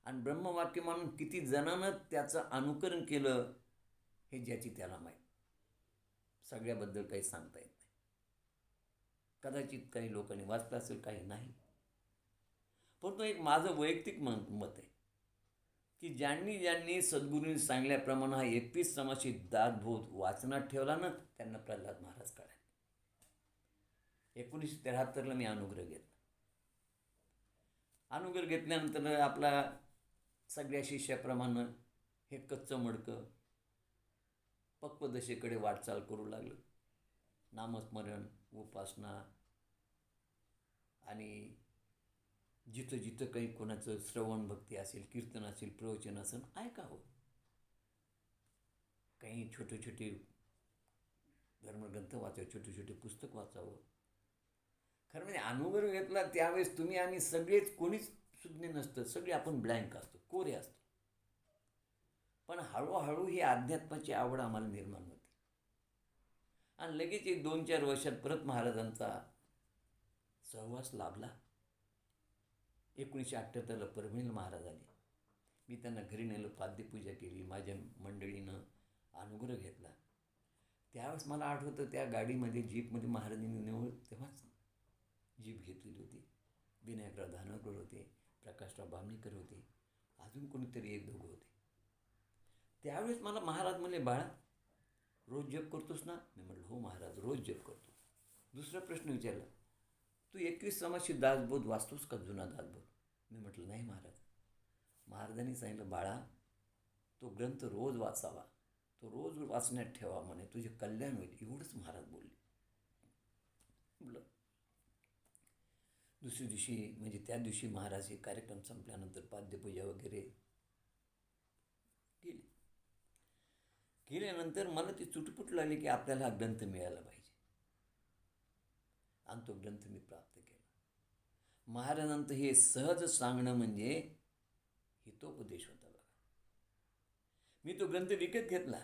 आणि ब्रह्मवाक्य मानून किती जणांनं त्याचं अनुकरण केलं हे ज्याची त्याला माहीत. सगळ्याबद्दल काही सांगता येत नाही. कदाचित काही लोकांनी वाचलं असेल, काही नाही. परंतु एक माझं वैयक्तिक मत आहे की ज्यांनी ज्यांनी सद्गुरूंनी सांगल्याप्रमाणे हा 21 समाशी दासबोध वाचनात ठेवला ना, त्यांना प्रल्हाद महाराज कळाले. 1973ला मी अनुग्रह घेतला. अनुग्रह घेतल्यानंतर आपला सगळ्या शिष्याप्रमाणे हे कच्चं मडकं पक्वदशेकडे वाटचाल करू लागलं. नामस्मरण, उपासना आणि जिथं जिथं काही कोणाचं श्रवण भक्ती असेल, कीर्तन असेल, प्रवचन असेल, ऐकावं. काही छोटे छोटे धर्मग्रंथ वाचावे, छोटे छोटे पुस्तक वाचावं. खरं म्हणजे अनुग्रह घेतला त्यावेळेस तुम्ही आम्ही सगळेच कोणीच सुज्ञ नसतं, सगळे आपण ब्लँक असतो, कोरे असतो. पण हळूहळू ही अध्यात्माची आवड आम्हाला निर्माण होती. आणि लगेच 1-2-4 वर्षात परत महाराजांचा सहवास लाभला. 1978ला परभणीला महाराज आले. मी त्यांना घरी नेलं, पाद्यपूजा केली, माझ्या मंडळीनं अनुग्रह घेतला. त्यावेळेस मला आठवतं त्या गाडीमध्ये जीपमध्ये महाराजांनी निवड तेव्हाच जीप घेतलेली होती. विनायकराव धानोरकर होते, प्रकाशराव बामणीकर होते, अजून कोणीतरी 1-2 होते. त्यावेळेस मला महाराज म्हणले, बाळा रोज जप करतोस ना? मी म्हटलं हो महाराज, रोज जप करतो. दुसरा प्रश्न विचारला, तू 21 समाशी दासबोध वाचतोस का, जुना दासबोध? मी म्हटलं नाही महाराज. महाराजांनी सांगितलं, बाळा तो ग्रंथ रोज वाचावा, तो रोज वाचण्यात ठेवा, म्हणे तुझे कल्याण होईल. एवढंच महाराज बोलले. दुसऱ्या दिवशी म्हणजे त्या दिवशी महाराज हे कार्यक्रम संपल्यानंतर पाद्यपूजा वगैरे केल्यानंतर मला ती चुटपुट लागली की आपल्याला हा ग्रंथ मिळाला पाहिजे. आणि तो ग्रंथ मी प्राप्त केला. महाराजांचं हे सहज सांगणं म्हणजे हितोपदेश होता बघा. मी तो ग्रंथ विकत घेतला.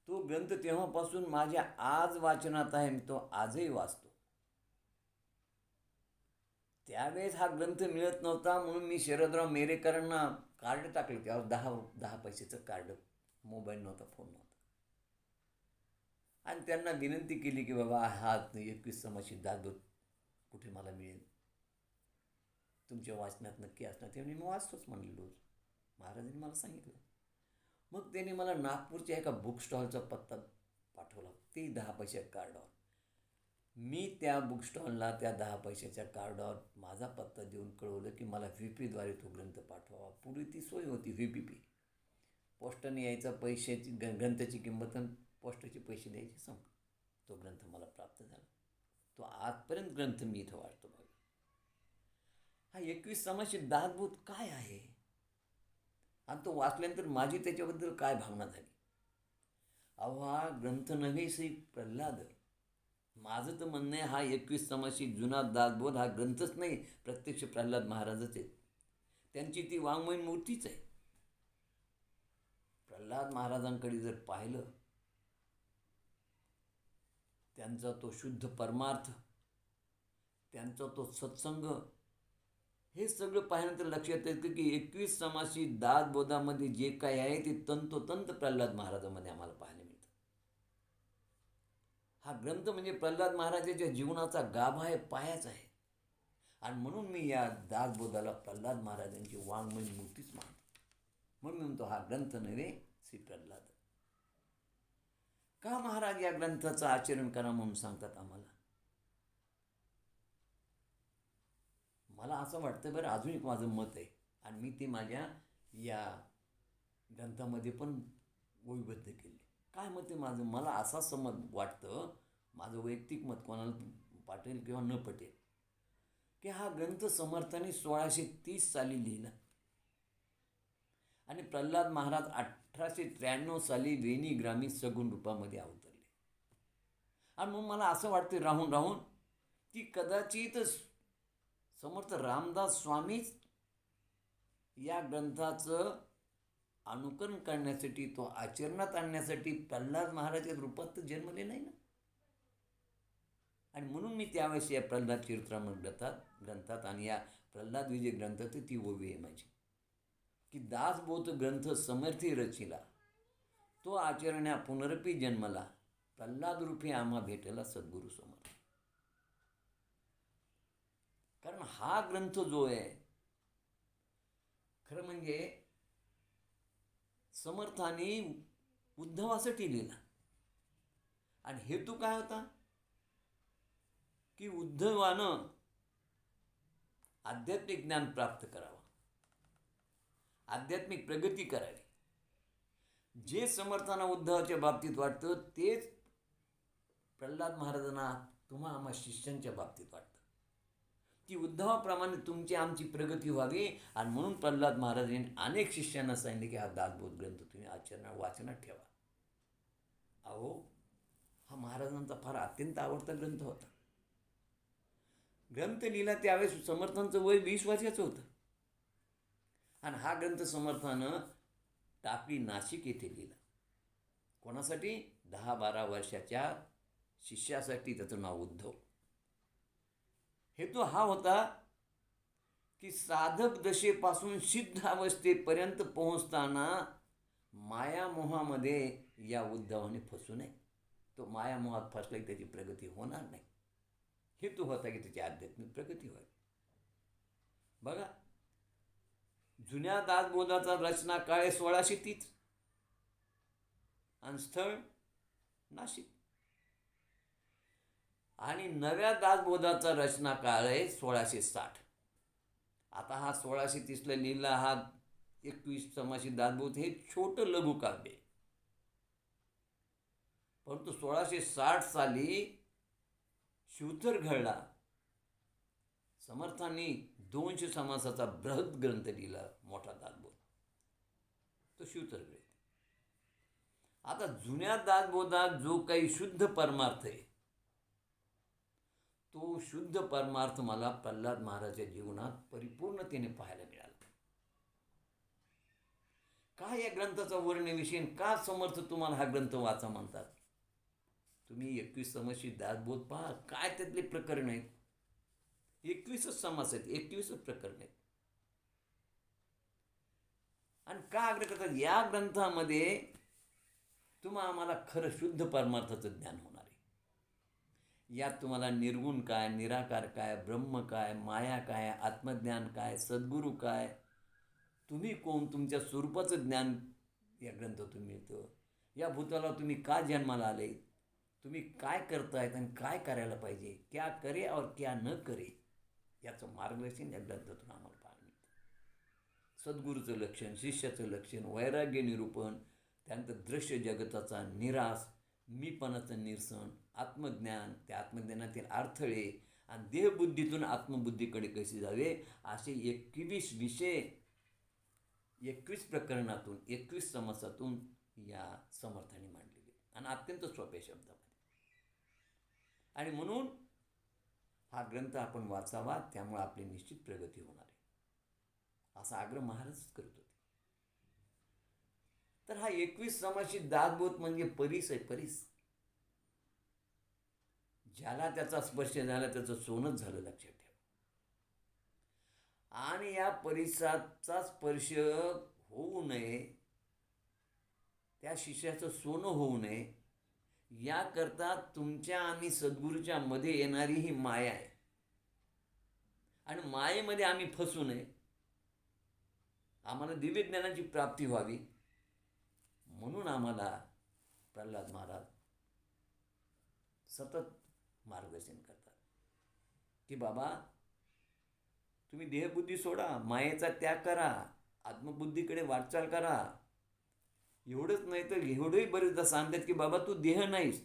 तो ग्रंथ तेव्हापासून माझ्या आज वाचनात आहे. मी तो आजही वाचतो. त्यावेळेस हा ग्रंथ मिळत नव्हता म्हणून मी शरदराव मेरेकरांना कार्ड टाकलं. तेव्हा 10 पैशाचं कार्ड, मोबाईल नव्हता, फोन नव्हता. आणि त्यांना विनंती केली की बाबा हा 21 समाशी दासबोध कुठे मला मिळेल, तुमच्या वाचनात नक्की असणार. तेव्हा मी वाचतोच म्हणले रोज. महाराजांनी मला सांगितलं. मग त्यांनी मला नागपूरच्या एका बुक स्टॉलचा पत्ता पाठवला, ते 10 पैशाच्या कार्डावर. मी त्या बुक स्टॉलला त्या 10 पैशाच्या कार्डावर माझा पत्ता देऊन कळवलं की मला VPद्वारे तो ग्रंथ पाठवावा. पूर्वी ती सोय होती, VPP. पोस्टाने यायचा, पैशाची ग्रंथाची किंमत आणि पोस्टाचे पैसे द्यायचे, संपलं. तो ग्रंथ मला प्राप्त झाला. तो आजपर्यंत ग्रंथ मी इथं वाचतो बघा. हा 21 समाशी दासबोध काय आहे आणि तो वाचल्यानंतर माझी त्याच्याबद्दल काय भावना झाली. अहो हा ग्रंथ नव्हे श्री प्रल्हाद. माझं तर म्हणणं आहे हा 21 समाशी जुना दासबोध हा ग्रंथच नाही, प्रत्यक्ष प्रल्हाद महाराजच आहेत. त्यांची ती वाङ्मयीन मूर्तीच आहे. प्रल्हाद महाराजांकडे जर पाहिलं, त्यांचा तो शुद्ध परमार्थ, त्यांचा तो सत्संग, हे सगळं पाहिल्यानंतर लक्षात येतं की 21 समाशी दासबोधामध्ये जे काय आहे ते तंतोतंत प्रल्हाद महाराजांमध्ये आम्हाला पाहायला मिळतं. हा ग्रंथ म्हणजे प्रल्हाद महाराजांच्या जीवनाचा गाभा आहे, पायाच आहे. आणि म्हणून मी या दासबोधाला प्रल्हाद महाराजांची वाङ्मयीन मूर्तीच मानतो. म्हणून मी म्हणतो हा ग्रंथ नव्हे श्री प्रल्हाद. का महाराज या ग्रंथाचं आचरण करा म्हणून सांगतात आम्हाला? मला असं वाटतं बरं, अजून एक माझं मत आहे आणि मी ते माझ्या या ग्रंथामध्ये पण ओळीबद्ध केले. काय मत आहे माझं? मला असा समज वाटतं, माझं वैयक्तिक मत, कोणाला पटेल किंवा न पटेल, की हा ग्रंथ समर्थांनी 1630 साली लिहिला आणि प्रल्हाद महाराज 1893 साली वेणी ग्रामीण सगुण रूपामध्ये अवतरले. आणि मग मला असं वाटतं राहून राहून की कदाचित समर्थ रामदास स्वामीच या ग्रंथाचं अनुकरण करण्यासाठी, तो आचरणात आणण्यासाठी प्रल्हाद महाराज रूपात तर जन्मले नाही ना. आणि म्हणून मी त्यावेळेस या प्रल्हाद चरित्रामृत ग्रंथात आणि या प्रल्हाद विजय ग्रंथात ती ओवी आहे माझी. की दासबोध ग्रंथ समर्थी रचिला, तो आचरण्या पुनरपी जन्मला, प्रल्हाद रूपी आम्हा भेटला सद्गुरू समर्थ. कारण हा ग्रंथ जो आहे खरं म्हणजे समर्थाने उद्धवासाठी लिहिला. आणि हेतू काय होता की उद्धवानं आध्यात्मिक ज्ञान प्राप्त करावं, आध्यात्मिक प्रगती करावी. जे समर्थांना उद्धवाच्या बाबतीत वाटतं तेच प्रल्हाद महाराजांना तुम्हा आम्हा शिष्यांच्या बाबतीत वाटतं की उद्धवाप्रमाणे तुमची आमची प्रगती व्हावी. आणि म्हणून प्रल्हाद महाराजांनी अनेक शिष्यांना सांगितले की हा दासबोध ग्रंथ तुम्ही वाचनात ठेवा. अहो, हा महाराजांचा फार अत्यंत आवडता ग्रंथ होता. ग्रंथ लिहिला त्यावेळेस समर्थांचं वय 20 वर्षाचं होतं. आणि हा ग्रंथ समर्थानं टाकळी नाशिक येथे लिहिला. कोणासाठी? 10-12 वर्षाच्या शिष्यासाठी. त्याचं नाव उद्धव. हेतू हा होता की साधक दशेपासून सिद्ध अवस्थेपर्यंत पोहोचताना मायामोहामध्ये या उद्धवाने फसू नये. तो मायामोहात फसला की त्याची प्रगती होणार नाही. हेतू होता की त्याची आध्यात्मिक प्रगती व्हावी. बघा, जुन्या दासबोधाचा रचना काळ आहे 1630 आणि स्थळ नाशिक. आणि नव्या दासबोधाचा रचना काळ आहे 1660. आता हा 1630ला लिहिला हा 21 समासी दासबोध हे छोटं लघुकाव्य आहे. परंतु 1660 साली शिवथर घडला. समर्थांनी 200 समासाचा बृहत ग्रंथ लिहिला, मोठा दासबोध, तो शिवथर घडला. आता जुन्या दासबोधात जो काही शुद्ध परमार्थ आहे तो शुद्ध परमार्थ मला प्रल्हाद महाराजांच्या जीवनात परिपूर्णतेने पाहायला मिळाला. काय या ग्रंथाचा वर्णविषय, का समर्थ तुम्हाला हा ग्रंथ वाचा म्हणतात? तुम्ही 21 समासी दासबोध पहा, काय त्यातले प्रकरण आहेत. 21च समास आहेत, 21च प्रकरण आहेत. आणि का आग्रह करतात? या ग्रंथामध्ये आम्हाला खरं शुद्ध परमार्थाचं ज्ञान होणार आहे. यात तुम्हाला निर्गुण काय, निराकार काय, ब्रह्म काय, माया काय, आत्मज्ञान काय, सद्गुरू काय, तुम्ही कोण, तुमच्या स्वरूपाचं ज्ञान या ग्रंथातून मिळतं. या भूताला तुम्ही का जन्माला आले, तुम्ही काय करतायत आणि काय करायला पाहिजे, क्या करे और क्या न करे, याचं मार्गदर्शन या ग्रंथातून आम्हाला पाहायला मिळतं. सद्गुरूचं लक्षण, शिष्याचं लक्षण, वैराग्य निरूपण, त्यानंतर दृश्य जगताचा निराश, मीपणाचं निरसन, आत्मज्ञान, त्या आत्मज्ञानातील अडथळे आणि देहबुद्धीतून आत्मबुद्धीकडे कसे जावे, असे 21 विषय 21 प्रकरणातून 21 समासातून या समर्थाने मांडलेले आणि अत्यंत सोप्या शब्दामध्ये. आणि म्हणून हा ग्रंथ आपण वाचावा, त्यामुळे आपली निश्चित प्रगती होणार आहे, असा आग्रह महाराजच करत होते. तर हा 21 समासी दासबोध म्हणजे परीस आहे, परीस. ज्याला त्याचा स्पर्श झाला त्याचं सोनंच झालं, लक्षात ठेवा. आणि या परिसाचा स्पर्श होऊ नये, त्या शिष्याचं सोनं होऊ नये, याकरता तुमच्या आणि सद्गुरूच्या मध्ये येणारी ही माया आहे. आणि मायेमध्ये आम्ही फसू नये, आम्हाला दिव्य ज्ञानाची प्राप्ती व्हावी, म्हणून आम्हाला प्रल्हाद महाराज सतत मार्गदर्शन करतात की बाबा तुम्ही देहबुद्धी सोडा, मायेचा त्याग करा, आत्मबुद्धीकडे वाटचाल करा. एवढंच नाही तर एवढंही बरेचदा सांगतात की बाबा तू देह नाहीस,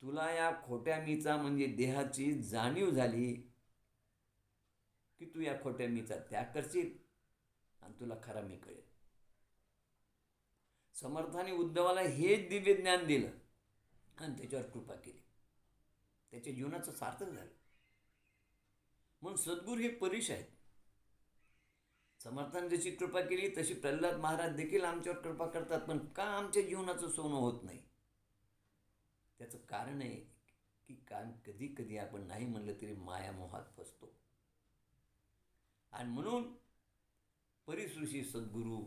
तुला या खोट्या मीचा म्हणजे देहाची जाणीव झाली की तू या खोट्या मीचा त्याग करशील आणि तुला खरा मी कळेल. समर्थाने उद्धवाला हेच दिव्य ज्ञान दिलं आणि त्याच्यावर कृपा केली, त्याच्या जीवनाचं सार्थक झालं. म्हणून सद्गुरू हे परीश आहेत. समर्थाने जशी कृपा केली तशी प्रल्हाद महाराज देखील आमच्यावर कृपा करतात. पण का आमच्या जीवनाचं सोनं होत नाही? त्याचं कारण आहे की कधी कधी आपण नाही म्हणलं तरी मायामोहात फसतो. आणि म्हणून परिसृषी सद्गुरू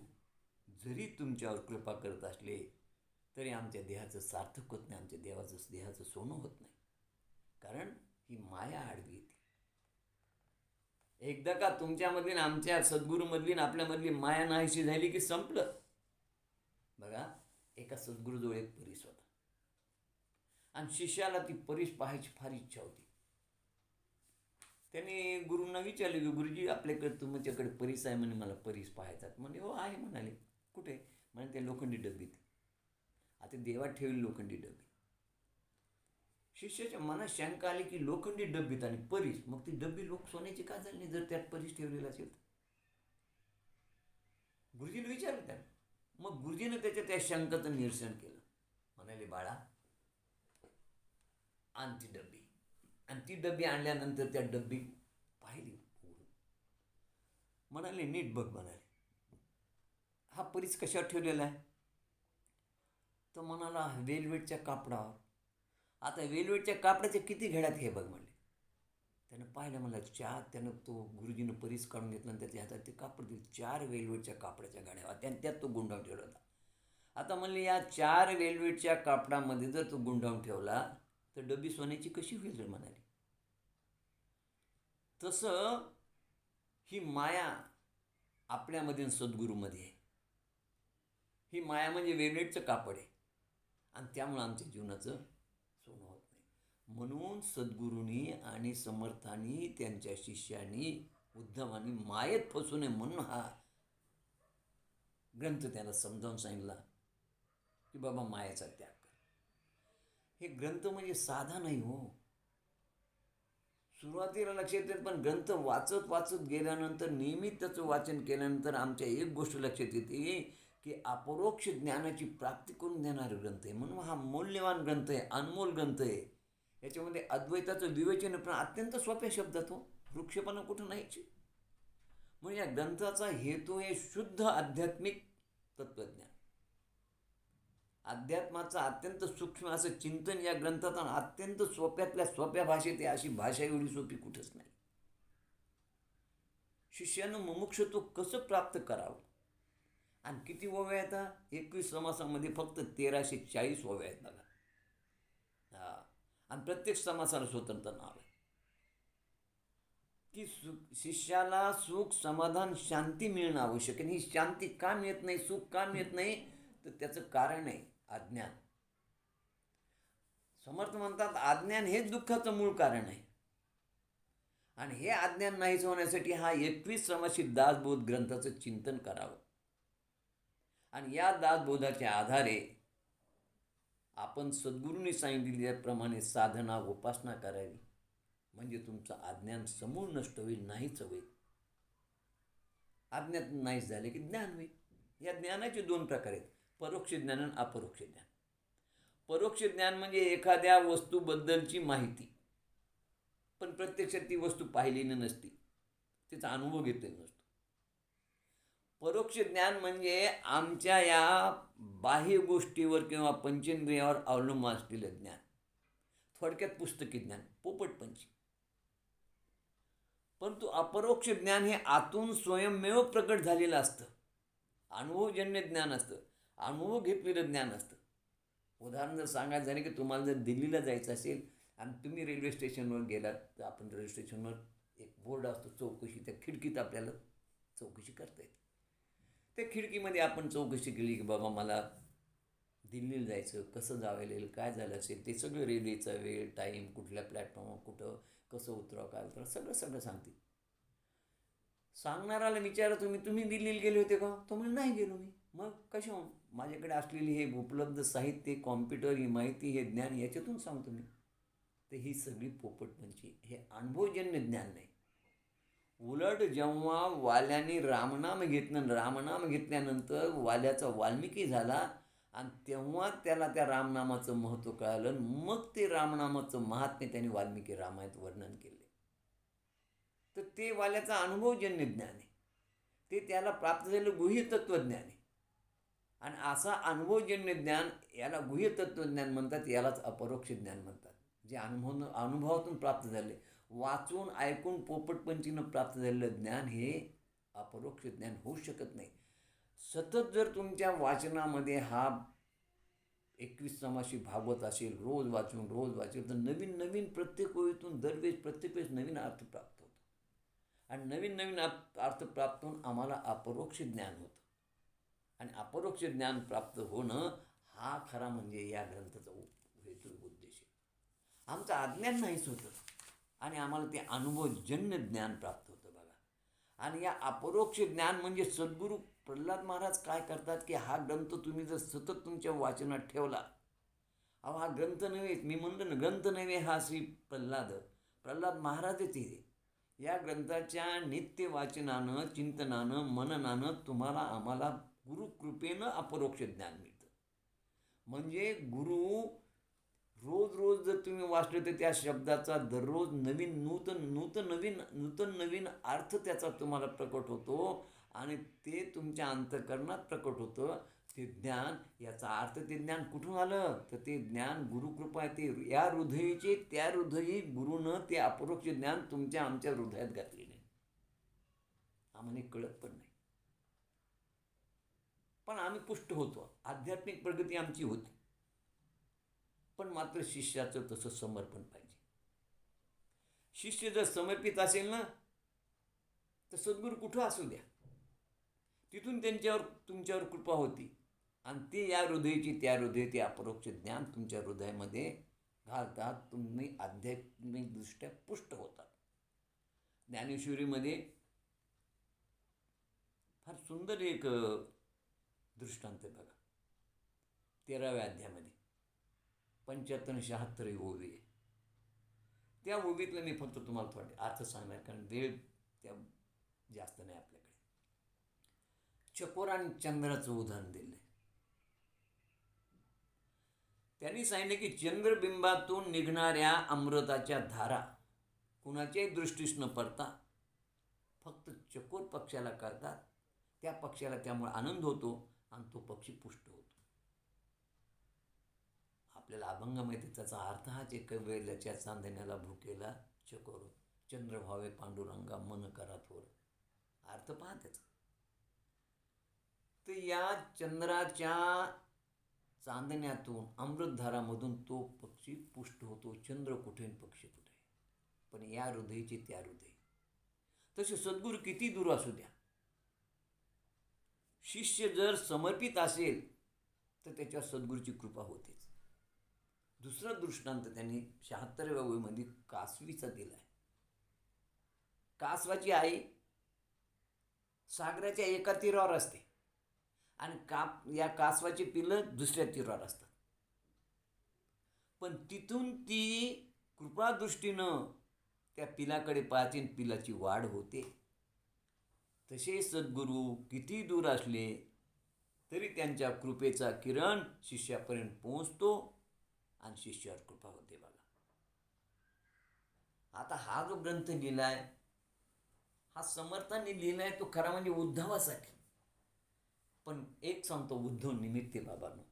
जरी तुमच्यावर कृपा करत असले तरी आमच्या देहाचं सार्थक होत नाही, आमच्या देहाचं सोनं होत नाही. कारण ही माया आडवी येते. एकदा का तुमच्यामधली आमच्या सद्गुरूमधली आपल्यामधली माया नाहीशी झाली की संपलं. बघा, एका सद्गुरूजवळ एक परीस होता आणि शिष्याला ती परीस पाहायची फार इच्छा होती. त्याने गुरूंना विचारले की गुरुजी, आपल्याकडे तुमच्याकडे परीस आहे म्हणे, मला परीस पाहायचा. म्हणजे हो आहे म्हणाले. कुठे? म्हणजे ते लोखंडी डब्बीत. आता देवात ठेवली लोखंडी डब्बी. शिष्याच्या मनात शंका आली की लोखंडी डब्बीत आणि परीस, मग ती डब्बी सोन्याची का झाली नाही जर त्यात परीस ठेवलेला असेल तर? गुरुजीने विचारलं त्याला. मग गुरुजीने त्या शंकाचं निरसन केलं. म्हणाले, बाळा आण ती डब्बी. आणि ती डब्बी आणल्यानंतर त्या डब्बी पाहिली. म्हणाले, नीट बघ. म्हणाले, हा परीस कशावर ठेवलेला आहे? तो म्हणाला, वेलवेटच्या कापडावर. आता वेलवेटच्या कापडाच्या किती घड्यात हे बघ म्हणले. त्यानं पाहिलं. मला त्यानं तो गुरुजीनं परीस काढून घेतला आणि त्याच्या हातात ते कापड दिलं. 4 वेलवेटच्या कापडाच्या गाड्या होत्या आणि त्यात तो गुंडाळून ठेवला होता. आता म्हणले, या 4 वेलवेटच्या कापडामध्ये जर तो गुंडाळून ठेवला तर डब्बी सोन्याची कशी होईल रे? म्हणाली. तसं ही माया आपल्यामध्ये सद्गुरूमध्ये आहे. ही माया म्हणजे वेलवेटचं कापड आहे आणि त्यामुळं आमच्या जीवनाचं सोनं होत नाही. म्हणून सद्गुरूंनी आणि समर्थांनी त्यांच्या शिष्यांनी उद्धवानी मायेत फसू नये म्हणून हा ग्रंथ त्याला समजावून सांगितला की बाबा मायेचा त्याग कर. हे ग्रंथ म्हणजे साधा नाही हो. सुरुवातीला लक्षात येत, पण ग्रंथ वाचत गेल्यानंतर, नियमित त्याचं वाचन केल्यानंतर आमच्या एक गोष्ट लक्षात येते की अपरोक्ष ज्ञानाची प्राप्ती करून देणारा ग्रंथ आहे. म्हणून हा मौल्यवान ग्रंथ आहे, अनमोल ग्रंथ आहे. याच्यामध्ये अद्वैताचं विवेचन पण अत्यंत सोप्या शब्दात हो, वृक्षपणा कुठं नाहीच. म्हणजे या ग्रंथाचा हेतू आहे शुद्ध आध्यात्मिक तत्त्वज्ञान. अध्यात्माचं अत्यंत सूक्ष्म असं चिंतन या ग्रंथात अत्यंत सोप्यातल्या सोप्या भाषेत आहे. अशी भाषा एवढी सोपी कुठंच नाही. शिष्यानं मुमुक्षत्व कसं प्राप्त करावं आणि किती ओव्या आहेत? 21 समासामध्ये फक्त 1340 ओव्या आहेत बघा. आणि प्रत्येक समासाला स्वतंत्र नाव आहे. की शिष्याला सुख, समाधान, शांती मिळणं आवश्यक आहे. ही शांती का मिळत नाही, सुख का मिळत नाही, तर त्याचं कारण आहे अज्ञान. समर्थ म्हणतात अज्ञान हेच दुःखाचं मूळ कारण आहे. आणि हे अज्ञान नाहीच होण्यासाठी हा 21 समासित दासबोध ग्रंथाचं चिंतन करावं. आणि या दासबोधाच्या आधारे आपण सद्गुरूंनी सांगितल्याप्रमाणे साधना, उपासना करावी. म्हणजे तुमचं अज्ञान समूळ नष्ट होईल, नाहीच होईल. अज्ञान नाहीच झाले की ज्ञान होईल. या ज्ञानाचे 2 प्रकार आहेत, परोक्ष ज्ञान आणि अपरोक्ष ज्ञान. परोक्ष ज्ञान म्हणजे एखाद्या वस्तूबद्दलची माहिती, पण प्रत्यक्षात ती वस्तू पाहिलेली नसती, तिचा अनुभव घेतलेला नसतो. परोक्ष ज्ञान म्हणजे आमच्या या बाह्य गोष्टीवर किंवा पंचेंद्रियावर अवलंबून असलेलं ज्ञान. थोडक्यात पुस्तकी ज्ञान, पोपटपंची. परंतु अपरोक्ष ज्ञान हे आतून स्वयंमेव प्रकट झालेलं असतं. अनुभवजन्य ज्ञान असतं, अनुभव घेतलेलं ज्ञान असतं. उदाहरण जर सांगायचं झालं की तुम्हाला जर दिल्लीला जायचं असेल आणि तुम्ही रेल्वे स्टेशनवर गेलात, तर आपण रेल्वे स्टेशनवर एक बोर्ड असतो चौकशी, त्या खिडकीत आपल्याला चौकशी करता येते. त्या खिडकीमध्ये आपण चौकशी केली की बाबा मला दिल्लीला जायचं, कसं जावं लागेल, काय झालं असेल ते सगळं, रेल्वेचा वेळ, टाईम, कुठल्या प्लॅटफॉर्मवर कुठं कसं उतरावं, काय उतरावं, सगळं सांगते. सांगणाराला विचारा तुम्ही दिल्लीला गेले होते का? तो म्हणजे नाही गेलो मी. मग कशाहून? माझ्याकडे असलेली हे उपलब्ध साहित्य, कॉम्प्युटर, ही माहिती, हे ज्ञान याच्यातून सांगतो मी. तर ही सगळी पोपटपंची, हे अनुभवजन्य ज्ञान नाही. उलट जेव्हा वाल्याने रामनाम घेतल्यानंतर वाल्याचा वाल्मिकी झाला आणि तेव्हा त्याला त्या रामनामाचं महत्त्व कळालं. मग ते रामनामाचं महात्म्य त्याने वाल्मिकी रामायणात वर्णन केले. तर ते वाल्याचा अनुभवजन्य ज्ञान आहे, ते त्याला प्राप्त झालेलं गुह्य तत्त्वज्ञान आहे. आणि असा अनुभवजन्य ज्ञान याला गुह्य तत्त्वज्ञान म्हणतात, यालाच अपरोक्ष ज्ञान म्हणतात. जे अनुभवातून प्राप्त झाले, वाचून ऐकून पोपटपंचीनं प्राप्त झालेलं ज्ञान हे अपरोक्ष ज्ञान होऊ शकत नाही. सतत जर तुमच्या वाचनामध्ये हा 21 समाशी भागवत असेल, रोज वाचून तर नवीन नवीन प्रत्येक ओळीतून दरवेळेस प्रत्येक वेळेस नवीन अर्थ प्राप्त होतो. आणि नवीन नवीन अर्थ प्राप्त होऊन आम्हाला अपरोक्ष ज्ञान होतं. आणि अपरोक्ष ज्ञान प्राप्त होणं हा खरा म्हणजे या ग्रंथाचा हेतू उद्देश आहे. आमचं अज्ञान नाहीच होतं आणि आम्हाला ते अनुभवजन्य ज्ञान प्राप्त होतं बघा. आणि या अपरोक्ष ज्ञान म्हणजे सद्गुरू प्रल्हाद महाराज काय करतात की हा ग्रंथ तुम्ही जर सतत तुमच्या वाचनात ठेवला, अहो हा ग्रंथ नव्हे, मी म्हणलं ना ग्रंथ नव्हे, हा श्री प्रल्हाद महाराजच आहे. या ग्रंथाच्या नित्य वाचनानं, चिंतनानं, मननानं तुम्हाला आम्हाला गुरुकृपेनं अपरोक्ष ज्ञान मिळतं. म्हणजे गुरु रोज जर तुम्ही वाचलं तर त्या शब्दाचा दररोज नवीन अर्थ त्याचा तुम्हाला प्रकट होतो आणि ते तुमच्या अंतःकरणात प्रकट होतं. ते ज्ञान, याचा अर्थ ते ज्ञान कुठून आलं तर ते ज्ञान गुरुकृपा आहे. ते या हृदयीचे त्या हृदयी गुरुनं ते अपरोक्ष ज्ञान तुमच्या आमच्या हृदयात घातलेले. आम्हाला कळत पण नाही, पण आम्ही पुष्ट होतो. आध्यात्मिक प्रगती आमची होती. पण मात्र शिष्याचं तसं समर्पण पाहिजे. शिष्य जर समर्पित असेल ना तर सद्गुरू कुठं असू द्या, तिथून तुमच्यावर कृपा होती आणि ते या हृदयची त्या हृदय ते अपरोक्ष ज्ञान तुमच्या हृदयामध्ये घालतात. तुम्ही आध्यात्मिकदृष्ट्या पुष्ट होतात. ज्ञानेश्वरीमध्ये फार सुंदर एक दृष्टांत आहे बघा. 13व्या अध्यायामध्ये 75-76 ओवी आहे. त्या ओवीतलं मी फक्त तुम्हाला थोडे अर्थ सांगणार, कारण वेळ त्या जास्त नाही आपल्याकडे. चकोर आणि चंद्राचं उदाहरण दिलं. त्यांनी सांगितलं की चंद्रबिंबातून निघणाऱ्या अमृताच्या धारा कुणाच्याही दृष्टीस न पडता फक्त चकोर पक्षाला कळतात. त्या पक्षाला त्यामुळे आनंद होतो आणि तो पक्षी पुष्ट होतो. आपल्याला अभंग माहिती, त्याचा अर्थ हाच एक, वेल्याच्या चांदण्याला भुकेला चकोर, चंद्र व्हावे पांडुरंगा मन करा थोर. अर्थ पहा त्याचा. तर या चंद्राच्या चांदण्यातून अमृतधारामधून तो पक्षी पुष्ट होतो. चंद्र कुठे पक्षी कुठे, पण या हृदयचे त्या हृदय. तसे सद्गुरू किती दूर असू द्या, शिष्य जर समर्पित असेल तर त्याच्यावर सद्गुरूची कृपा होतेच. दुसरा दृष्टांत त्यांनी 76व्या ओळीमध्ये कासवीचा दिलाय. कासवाची आई सागराच्या एका तीरावर असते आणि या कासवाची पिल्लं दुसऱ्या तीरावर असतात. पण तिथून ती कृपादृष्टीनं त्या पिलाकडे पाहते आणि पिलाची वाढ होते. तसे सद्गुरू किती दूर असले तरी त्यांच्या कृपेचा किरण शिष्यापर्यंत पोहोचतो आणि शिष्यावर कृपा होते बघा. आता हा जो ग्रंथ लिहिलाय, हा समर्थांनी लिहिलाय, तो खरा म्हणजे उद्धवासाठी. पण एक सांगतो, उद्धव निमित्त बाबांनो,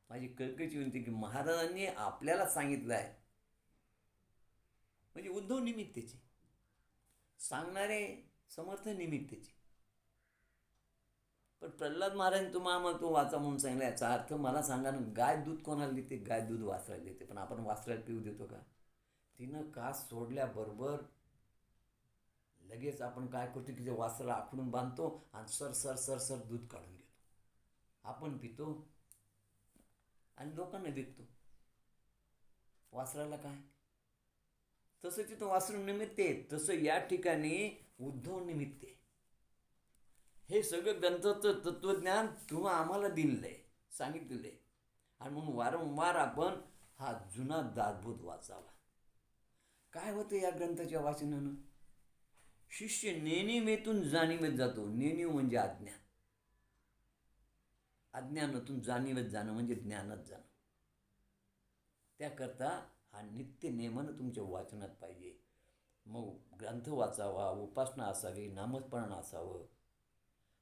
माझी कळकळीची विनंती की महाराजांनी आपल्याला सांगितलं आहे म्हणजे उद्धव निमित्ताचे, सांगणारे समर्थ निमित्ताचे. पण प्रल्हाद महाराजांनी तुम्हाला तो वाचा म्हणून सांगितलं. याचा अर्थ मला सांगा ना, गाय दूध कोणाला देते? गाय दूध वासराला देते. पण आपण वासराला पिऊ देतो का? तिनं कास सोडल्याबरोबर लगेच आपण काय करतो की ते वासराला आखडून बांधतो आणि सर दूध काढून घेतो. आपण पितो आणि लोकांना विकतो. वासराला काय? तसं तिथं वासरू निमित्त आहे, तसं या ठिकाणी उद्धव निमित्त आहे. हे सगळं ग्रंथाचं तत्त्वज्ञान तुम्हा आम्हाला दिलेलं आहे, सांगितलेलं आहे. आणि म्हणून वारंवार आपण हा जुना दासबोध वाचावा. काय होतं या ग्रंथाच्या वाचनानं? शिष्य नेणिवेतून जाणीवेत जातो. नेणीव म्हणजे अज्ञान, अज्ञानातून जाणीवेत जाणं म्हणजे ज्ञानात जाणं. त्याकरता हा नित्य नेमानं तुमच्या वाचनात पाहिजे. मग ग्रंथ वाचावा, उपासना असावी, नामस्मरण असावं.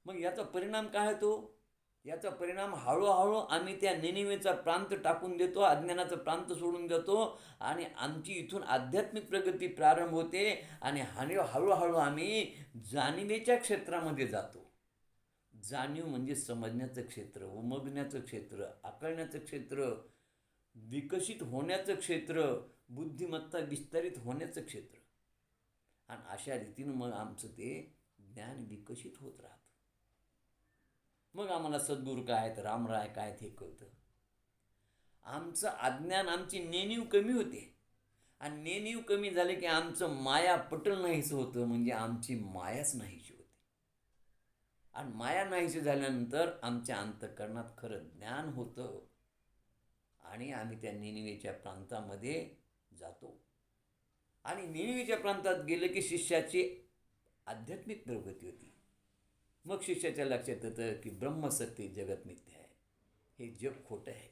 मग याचा परिणाम काय होतो? याचा परिणाम हळूहळू आम्ही त्या निनिवेचा प्रांत टाकून देतो, अज्ञानाचा प्रांत सोडून देतो आणि आमची इथून आध्यात्मिक प्रगती प्रारंभ होते आणि हळूहळू आम्ही जाणिवेच्या क्षेत्रामध्ये जातो. जाणीव म्हणजे समजण्याचं क्षेत्र, उमगण्याचं क्षेत्र, आकळण्याचं क्षेत्र, विकसित होण्याचं क्षेत्र, बुद्धिमत्ता विस्तारित होण्याचं क्षेत्र. आणि अशा रीतीनं मग आमचं ते ज्ञान विकसित होत राहतं. मग आम्हाला सद्गुरू काय आहेत, रामराय काय आहेत हे कळतं. आमचं अज्ञान, आमची नेणीव कमी होते आणि नेणीव कमी झाले की आमचं माया पटल नाहीसं होतं, म्हणजे आमची मायाच नाहीशी होते. आणि माया नाहीशी झाल्यानंतर आमच्या अंतःकरणात खरं ज्ञान होतं आणि आम्ही त्या निनिवेच्या प्रांतामध्ये जातो. आणि निनिवेच्या प्रांतात गेलं की शिष्याची आध्यात्मिक प्रगती होती. मग शिष्याच्या लक्षात येतं की ब्रह्मसत्य जगत मिथ्या आहे, हे जग खोटं आहे,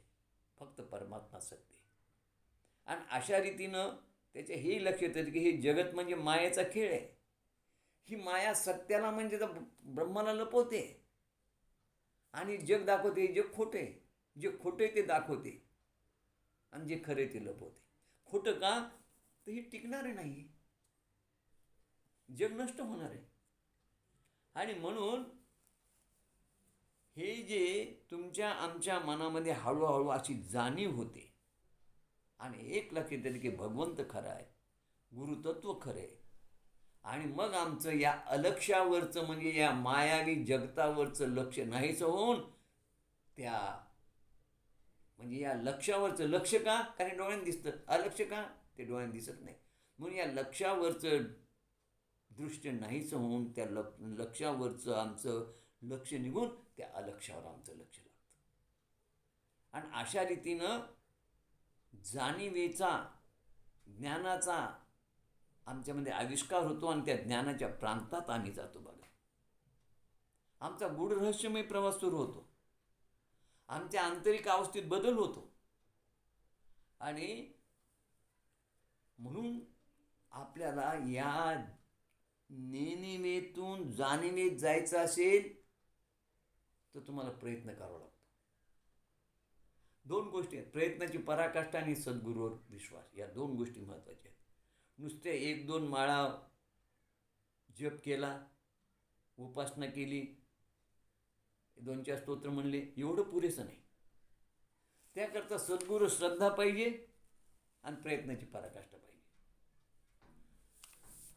फक्त परमात्मा सत्य आहे. आणि अशा रीतीनं त्याच्या हे लक्षात येतं की हे जगत म्हणजे मायेचा खेळ आहे. ही माया सत्याला म्हणजे ब्रह्माला लपवते आणि जग दाखवते. जग खोटे, जे खोटे ते दाखवते आणि जे खरे ते लपवते. खोटं का तर हे टिकणारे नाही, जग नष्ट होणार आहे. आणि म्हणून हे जे तुमच्या आमच्या मनामध्ये हळूहळू अशी जाणीव होते आणि एक लक्षात येते की भगवंत खरा आहे, गुरुतत्व खरं आहे. आणि मग आमचं या अलक्ष्यावरचं म्हणजे या मायावी जगतावरचं लक्ष नाहीच होऊन त्या म्हणजे या लक्ष्यावरचं लक्ष का, कारण डोळ्यानं दिसतं, अलक्ष का, ते डोळ्यानं दिसत नाही. म्हणून या लक्ष्यावरचं दृष्टी नाहीच होऊन त्या लक्ष्यावरचं आमचं लक्ष निघून त्या अलक्ष्यावर आमचं लक्ष लागतं. आणि अशा रीतीनं जाणीवेचा, ज्ञानाचा आमच्यामध्ये आविष्कार होतो आणि त्या ज्ञानाच्या प्रांतात आम्ही जातो. बघा, आमचा गूढ रहस्यमय प्रवास सुरू होतो, आमच्या आंतरिक अवस्थेत बदल होतो. आणि म्हणून आपल्याला या नेणिवेतून जाणिवेत जायचं असेल तर तुम्हाला प्रयत्न करावा लागतो. दोन गोष्टी आहेत, प्रयत्नाची पराकाष्ठा आणि सद्गुरूवर विश्वास. या दोन गोष्टी महत्त्वाच्या आहेत. नुसते 1-2 माळा जप केला, उपासना केली, 2-4 स्तोत्र म्हणले, एवढं पुरेसं नाही. त्याकरता सद्गुरू श्रद्धा पाहिजे आणि प्रयत्नाची पराकाष्ठा पाहिजे.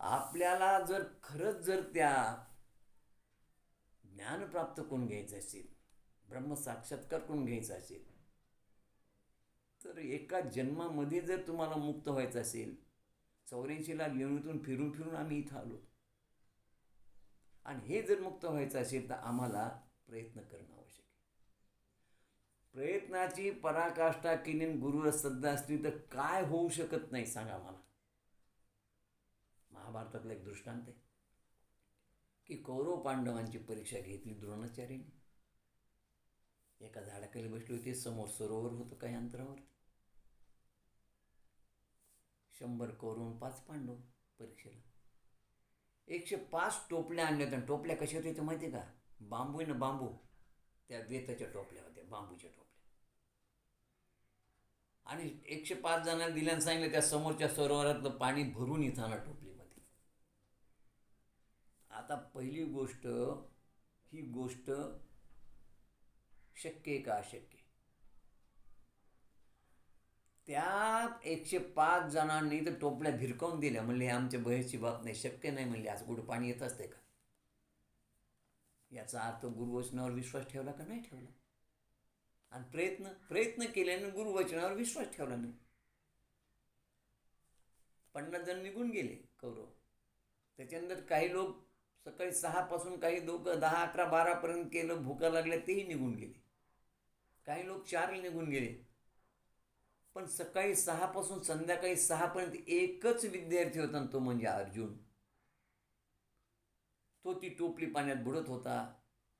आपल्याला जर खरंच जर त्या ज्ञान प्राप्त करून घ्यायचं असेल, ब्रह्मसाक्षात्कार करून घ्यायचा असेल, तर एका जन्मामध्ये जर तुम्हाला मुक्त व्हायचं असेल, 84 लेणीतून फिरून फिरून आम्ही इथं आलो, आणि हे जर मुक्त व्हायचं असेल तर आम्हाला प्रयत्न करणं आवश्यक आहे. प्रयत्नाची पराकाष्ठा केली गुरुवर श्रद्धा असली तर काय होऊ शकत नाही सांगा मला. महाभारतातला एक दृष्टांत आहे की कौरव पांडवांची परीक्षा घेतली द्रोणाचार्याने. एका झाडाखाली बसले होते, समोर सरोवर होतं काही अंतरावर. 100 कौरव 5 पांडव परीक्षेला. 105 टोपल्या आणल्या होत्या. टोपल्या कशा होत्या ते माहिती आहे का? बांबू, त्या वेताच्या टोपल्या होत्या, बांबूच्या टोपल्या. आणि 105 जणांना दिल्यानं सांगितलं त्या समोरच्या सरोवरातलं पाणी भरून इथं आणा टोपलीमध्ये. आता पहिली गोष्ट, ही गोष्ट शक्य आहे का अशक्य? त्या 105 जणांनी तर टोपल्या भिरकावून दिल्या. म्हणले आमच्या बहेची बात नाही, शक्य नाही म्हणले. असं कुठं पाणी येत असते का? याचा अर्थ गुरुवचनावर विश्वास ठेवला का नाही ठेवला? आणि प्रयत्न केल्याने गुरुवचनावर विश्वास ठेवला नाही. 50 जण निघून गेले कौरव. त्याच्यानंतर काही लोक सकाळी 6 पासून, काही लोक 10, 11, 12 पर्यंत केलं, भुका लागल्या तेही निघून गेले. काही लोक 4 निघून गेले. पण सकाळी 6 पासून संध्याकाळी 6 पर्यंत एकच विद्यार्थी होता, तो म्हणजे अर्जुन. तो ती टोपली पाण्यात बुडत होता,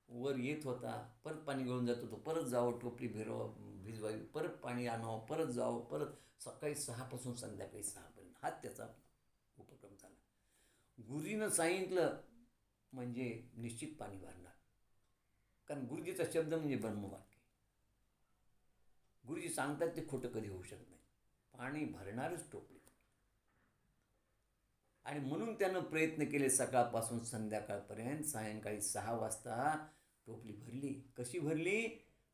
वर येत होता, परत पाणी गळून जात होतं, परत जावं, टोपली भिजवावी, परत पाणी आणावं, परत जावं, परत सकाळी 6 पासून संध्याकाळी 6 पर्यंत हा त्याचा उपक्रम झाला. गुरुजीनं सांगितलं म्हणजे निश्चित पाणी भरणार. कारण गुरुजीचा शब्द म्हणजे ब्रह्मवाक्य. गुरुजी सांगतात ते खोटं कधी होऊ शकत नाही. पाणी भरणारच टोपली. आणि म्हणून त्यानं प्रयत्न केले सकाळपासून संध्याकाळपर्यंत. सायंकाळी 6 वाजता टोपली भरली. कशी भरली?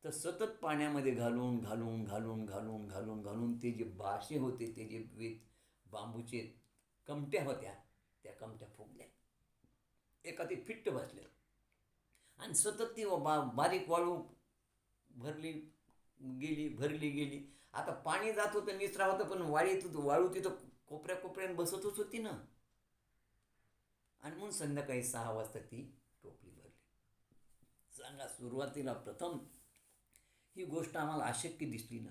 तर सतत पाण्यामध्ये घालून घालून घालून घालून घालून घालून ते जे बाशे होते, ते जे बांबूचे कमट्या होत्या, त्या कमट्या फुगल्या. एका ते फिट्ट बसले आणि सतत ती बारीक वाळू भरली गेली. आता पाणी जात होतं, निचरा होतं, पण वाळू तिथं कोपऱ्यात बसतच होती ना. आणि म्हणून संध्याकाळी 6 वाजता ती टोपली भरली. सांगा, सुरुवातीला प्रथम ही गोष्ट आम्हाला अशक्य दिसली ना,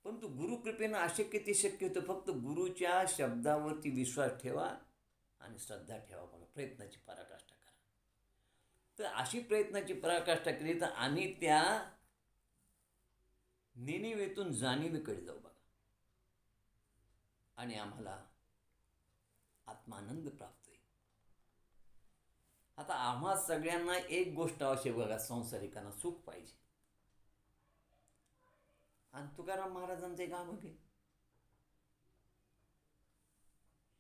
परंतु गुरुकृपेनं अशक्य ते शक्य होतं. फक्त गुरुच्या शब्दावरती विश्वास ठेवा आणि श्रद्धा ठेवा. बघा, प्रयत्नाची पराकाष्ठा करा. तर अशी प्रयत्नाची पराकाष्ठा केली तर आम्ही त्या निनिवेतून जाणीवेकडे जाऊ बघा, आणि आम्हाला आत्मानंद प्राप्त होईल. आता आम्हा सगळ्यांना एक गोष्ट आवश्यक बघा, संसारिकांना सुख पाहिजे. आणि तुकाराम महाराजांचे गाणं घे,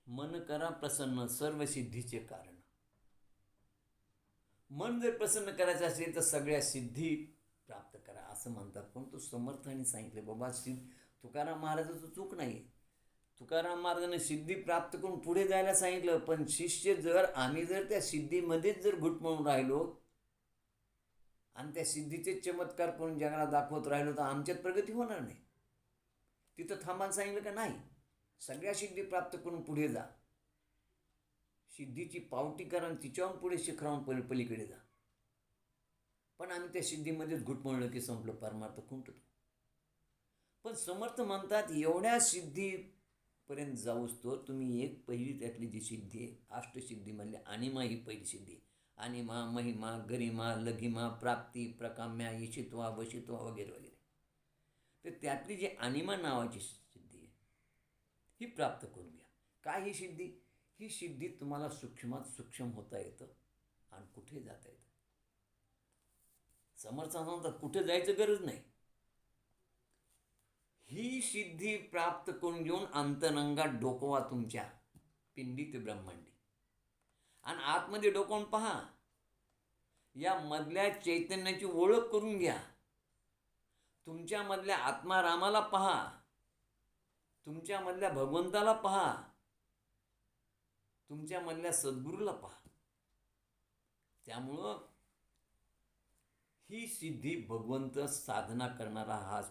मन करा प्रसन्न सर्व सिद्धीचे कारण. मन जर प्रसन्न करायचं असेल तर सगळ्या सिद्धी प्राप्त करा असं म्हणतात. पण तो समर्थाने सांगितले बाबा, तुकाराम महाराजाचं चूक नाही. तुकाराम महाराजांनी सिद्धी प्राप्त करून पुढे जायला सांगितलं, पण शिष्य आम्ही जर त्या सिद्धीमध्येच जर घुटमळून राहिलो आणि त्या सिद्धीचे चमत्कार करून जगाला दाखवत राहिलो तर आमच्यात प्रगती होणार नाही. तिथं थांबायला सांगितलं का नाही, सगळ्या सिद्धी प्राप्त करून पुढे जा. सिद्धीची पावती करा आणि तिच्याहून पुढे शिखराहून पलीकडे जा. पण आम्ही त्या सिद्धीमध्येच घुटमळलं की संपलं, परमार्थ खुंटतो. पण समर्थ म्हणतात, एवढ्या सिद्धीपर्यंत जाऊच तो तुम्ही एक पहिली त्यातली जी सिद्धी आहे, अष्टसिद्धीमधली अनिमा ही पहिली सिद्धी. अनिमा, महिमा, गरिमा, लघिमा, प्राप्ती, प्रकाम्या, इशित्वा, वशित्वा वगैरे वगैरे. तर त्यातली जी अनिमा नावाची सिद्धी आहे ही प्राप्त करून घ्या. काय ही सिद्धी? ही सिद्धी तुम्हाला सूक्ष्मात सूक्ष्म होता येतं आणि कुठे जाता येतं. समर्थ म्हणतात कुठे जायचं गरज नाही. ही सिद्धी प्राप्त करून घेऊन अंतरंगात डोकवा तुमच्या, पिंडी ते ब्रह्मांडी, आणि आतमध्ये डोकावून पहा. या मधल्या चैतन्याची ओळख करून घ्या. तुमच्यामधल्या आत्मारामाला पहा, तुमच्यामधल्या भगवंताला पहा, तुमच्यामधल्या सद्गुरूला पहा. त्यामुळं ही सिद्धी भगवंत साधना करणारा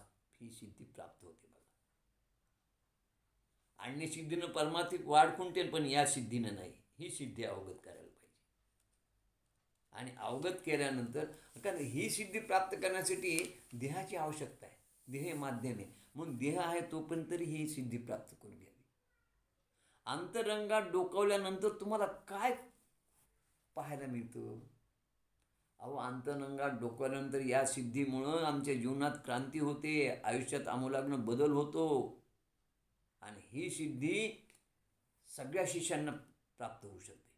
ही सिद्धी प्राप्त होते बघा. अन्य सिद्धीनं परमार्थिक वाढ खुंटेल, पण या सिद्धीनं नाही. ही सिद्धी अवगत करायला पाहिजे. आणि अवगत केल्यानंतर, कारण ही सिद्धी प्राप्त करण्यासाठी देहाची आवश्यकता आहे. देह हे माध्यम आहे, म्हणून देह आहे तोपर्यंत तरी ही सिद्धी प्राप्त करून घ्यावी. अंतरंगात डोकावल्यानंतर तुम्हाला काय पाहायला मिळतं? अहो, अंतरंगात डोकावल्यानंतर या सिद्धीमुळं आमच्या जीवनात क्रांती होते, आयुष्यात आमूलाग्न बदल होतो. आणि ही सिद्धी सगळ्या शिष्यांना प्राप्त होऊ शकते.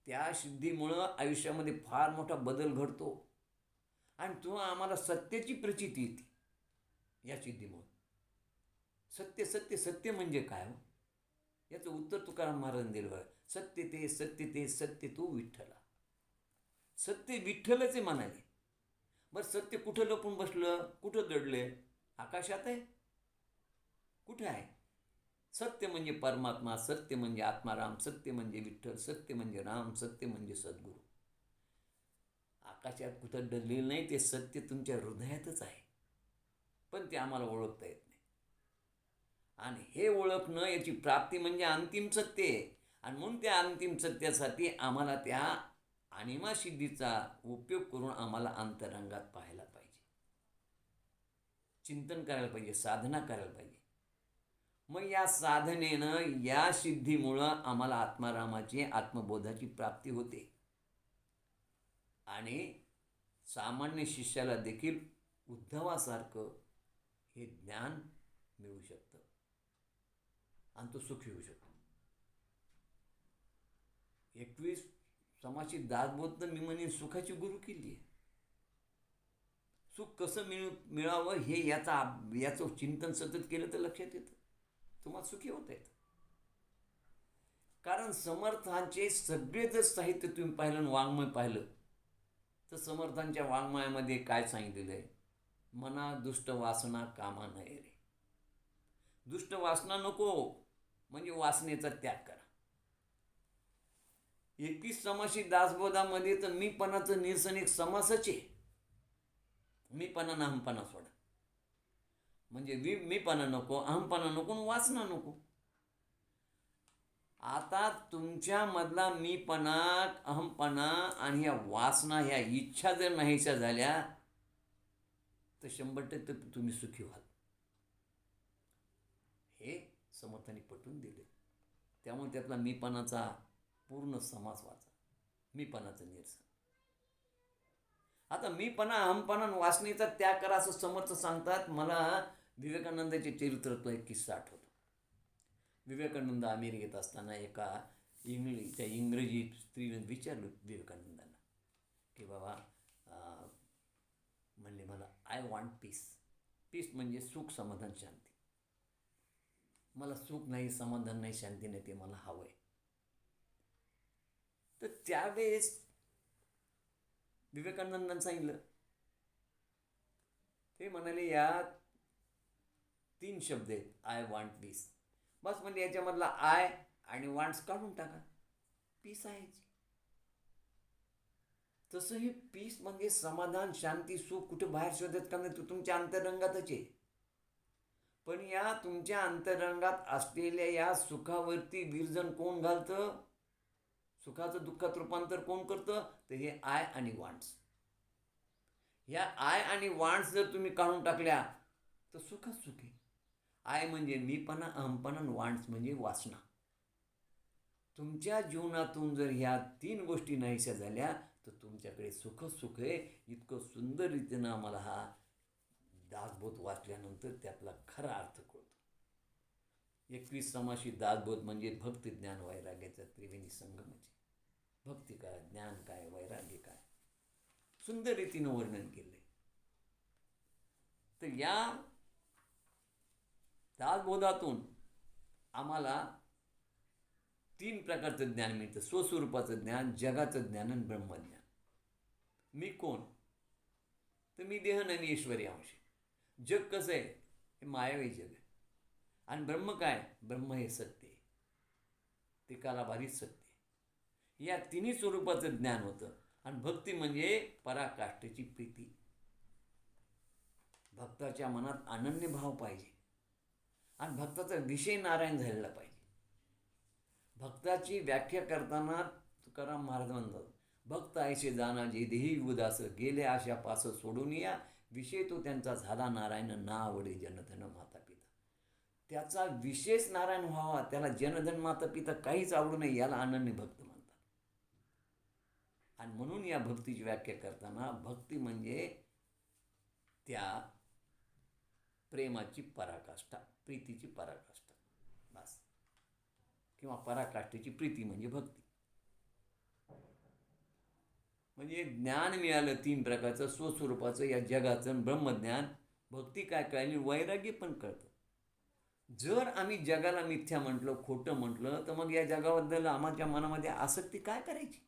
त्या सिद्धीमुळं आयुष्यामध्ये फार मोठा बदल घडतो आणि तुम्हाला आम्हाला सत्याची प्रचिती येते या सिद्धीमुळं. सत्य सत्य सत्य म्हणजे काय हो? याचं उत्तर तुकाराम महाराजांनी दिलं बघा. सत्य ते सत्य तू विठ्ठला. सत्य विठ्ठलच आहे म्हणाले. बरं, सत्य कुठं लपून बसलं, कुठं दडले? आकाशात आहे? कुठे आहे? सत्य म्हणजे परमात्मा, सत्य म्हणजे आत्माराम, सत्य म्हणजे विठ्ठल, सत्य म्हणजे राम, सत्य म्हणजे सद्गुरू. आकाशात कुठं दडलेलं नाही, ते सत्य तुमच्या हृदयातच आहे, पण ते आम्हाला ओळखता येत नाही. आणि हे ओळखणं, याची प्राप्ती म्हणजे अंतिम सत्य आहे. आणि म्हणून त्या अंतिम सत्यासाठी आम्हाला त्या अनिमा सिद्धीचा उपयोग करून आम्हाला अंतरंगात पाहायला पाहिजे, चिंतन करायला पाहिजे, साधना करायला पाहिजे. मग या साधनेनं, या सिद्धीमुळं आम्हाला आत्मारामाची, आत्मबोधाची प्राप्ती होते. आणि सामान्य शिष्याला देखील उद्धवासारखं हे ज्ञान मिळू शकतं आणि तो सुखी होऊ शकतो. समाशी दासबोध तर मी म्हणेन सुखाची गुरु केली आहे. सुख कसं मिळावं हे याचं चिंतन सतत केलं तर लक्षात येतं, तुम्हाला सुखी होता येतं. कारण समर्थांचे सगळे जर साहित्य तुम्ही पाहिलं आणि वाङ्मय पाहिलं तर समर्थांच्या वाङ्मयामध्ये काय सांगितलेलं आहे? मना दुष्ट वासना कामा नये रे. दुष्ट वासना नको, म्हणजे वासनेचा त्याग करा. 21 समाशी दासबोधामध्ये तर मीपणाचं निरसन एक समासच आहे. मीपणा ना अहमपणा सोडा, म्हणजे मीपणा नको, अहमपणा नको, वासना नको. आता तुमच्यामधला मीपणा, अहमपणा आणि ह्या वासना, ह्या इच्छा जर नाहीशा झाल्या तर 100% तुम्ही सुखी व्हाल. हे समर्थांनी पटवून दिले. त्यामुळे त्यातला मीपणाचा पूर्ण समास वाचा, मीपणाचं निरसन. आता मीपणा, अहमपणा, वासनेचा त्याग करा असं समर्थ सांगतात. मला विवेकानंदाचे चरित्रातला एक किस्सा आठवतो. विवेकानंद अमेरिकेत असताना एका इंग्रजी स्त्रीने विचारलं विवेकानंदांना की बाबा, म्हणले मला आय वॉन्ट पीस. पीस म्हणजे सुख, समाधान, शांती. मला सुख नाही, समाधान नाही, शांती नाही, ते मला हवं आहे. तर त्यावेळेस विवेकानंदांनी सांगितलं, ते म्हणाले यात 3 शब्द आहेत, आय वॉन्ट पीस. बस, म्हणजे याच्यामधला आय आणि वॉन्ट्स काढून टाका, पीस आहेच. तसं हे पीस म्हणजे समाधान, शांती, सुख कुठे बाहेर शोधत का नाही, तो तुमच्या अंतरंगातच आहे. पण या तुमच्या अंतरंगात असलेल्या या सुखावरती विरजन कोण घालतं? सुखाचं दुःखात रूपांतर कोण करतं? तर हे आय आणि वॉन्ट्स. या आय आणि वॉन्ट्स जर तुम्ही काढून टाकल्या तर सुखच सुख आहे. आय म्हणजे मीपणा, अहमपणा, वॉन्ट्स म्हणजे वासना. तुमच्या जीवनातून जर ह्या 3 गोष्टी नाहीशा झाल्या तर तुमच्याकडे सुखच सुख आहे. इतकं सुंदर रीतीनं आम्हाला हा दासबोध वाचल्यानंतर त्यातला खरा अर्थ कळतो. 21 समाशी दासबोध म्हणजे भक्ती, ज्ञान, वैराग्याचा त्रिवेणी संगमच. भक्ती काय, ज्ञान काय, वैराग्य काय, सुंदर रीतीनं वर्णन केलंय. तर या दासबोधातून आम्हाला 3 प्रकारचं ज्ञान मिळतं. स्वस्वरूपाचं ज्ञान, जगाचं ज्ञान आणि ब्रह्मज्ञान. मी कोण? तर मी देह नाही, मी ईश्वरी अंश. जग कसं आहे? हे मायावी जग आहे. आणि ब्रह्म काय? ब्रह्म हे सत्य आहे, ते कालाबाधित सत्य आहे. या 3 स्वरूपाचं ज्ञान होतं. आणि भक्ती म्हणजे पराकाष्ठेची प्रीती. भक्ताच्या मनात अनन्य भाव पाहिजे आणि भक्ताचा विषय नारायण झालेला पाहिजे. भक्ताची व्याख्या करताना तुकाराम महाराज म्हणतात, भक्त ऐसे जाना जे देही उदास, गेले आशा पास सोडून या, विषय तो त्यांचा झाला नारायण, ना आवडे जनधन माता पिता. त्याचा विशेष नारायण व्हावा, त्याला जनधन माता पिता काहीच आवडू नये, याला अनन्य भक्त म्हणतात. आणि म्हणून या भक्तीची व्याख्या करताना भक्ती म्हणजे त्या प्रेमाची पराकाष्ठा, प्रीतीची पराकाष्ठा, बस. किंवा पराकाष्ठेची प्रीती म्हणजे भक्ती. म्हणजे ज्ञान मिळालं 3 प्रकारचं, स्वस्वरूपाचं, या जगाचं ब्रह्मज्ञान. भक्ती काय कळली, वैराग्य पण कळतं. जर आम्ही जगाला मिथ्या म्हटलं, खोटं म्हटलं, तर मग या जगाबद्दल आमच्या मनामध्ये आसक्ती काय करायची?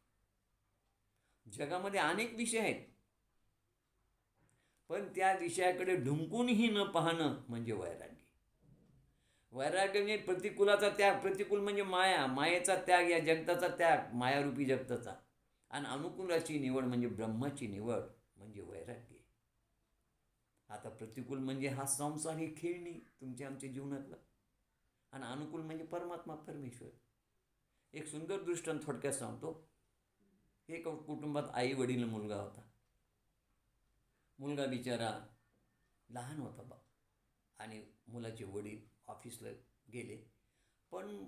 जगामध्ये अनेक विषय आहेत, पण त्या विषयाकडे ढुंकूनही न पाहणं म्हणजे वैराग्य. वैराग्य म्हणजे प्रतिकूलाचा त्याग. प्रतिकूल म्हणजे माया, मायेचा त्याग, या जगताचा त्याग, मायारूपी जगताचा. आणि अनुकूलाची निवड म्हणजे ब्रह्माची निवड म्हणजे वैराग्य. आता प्रतिकूल म्हणजे हा संसार, ही खेळणी तुमच्या आमच्या जीवनातलं. आणि अनुकूल म्हणजे परमात्मा, परमेश्वर. एक सुंदर दृष्टांत थोडक्यात सांगतो. एक कुटुंबात आई वडील मुलगा होता. मुलगा बिचारा लहान होता बा, आणि मुलाचे वडील ऑफिसला गेले. पण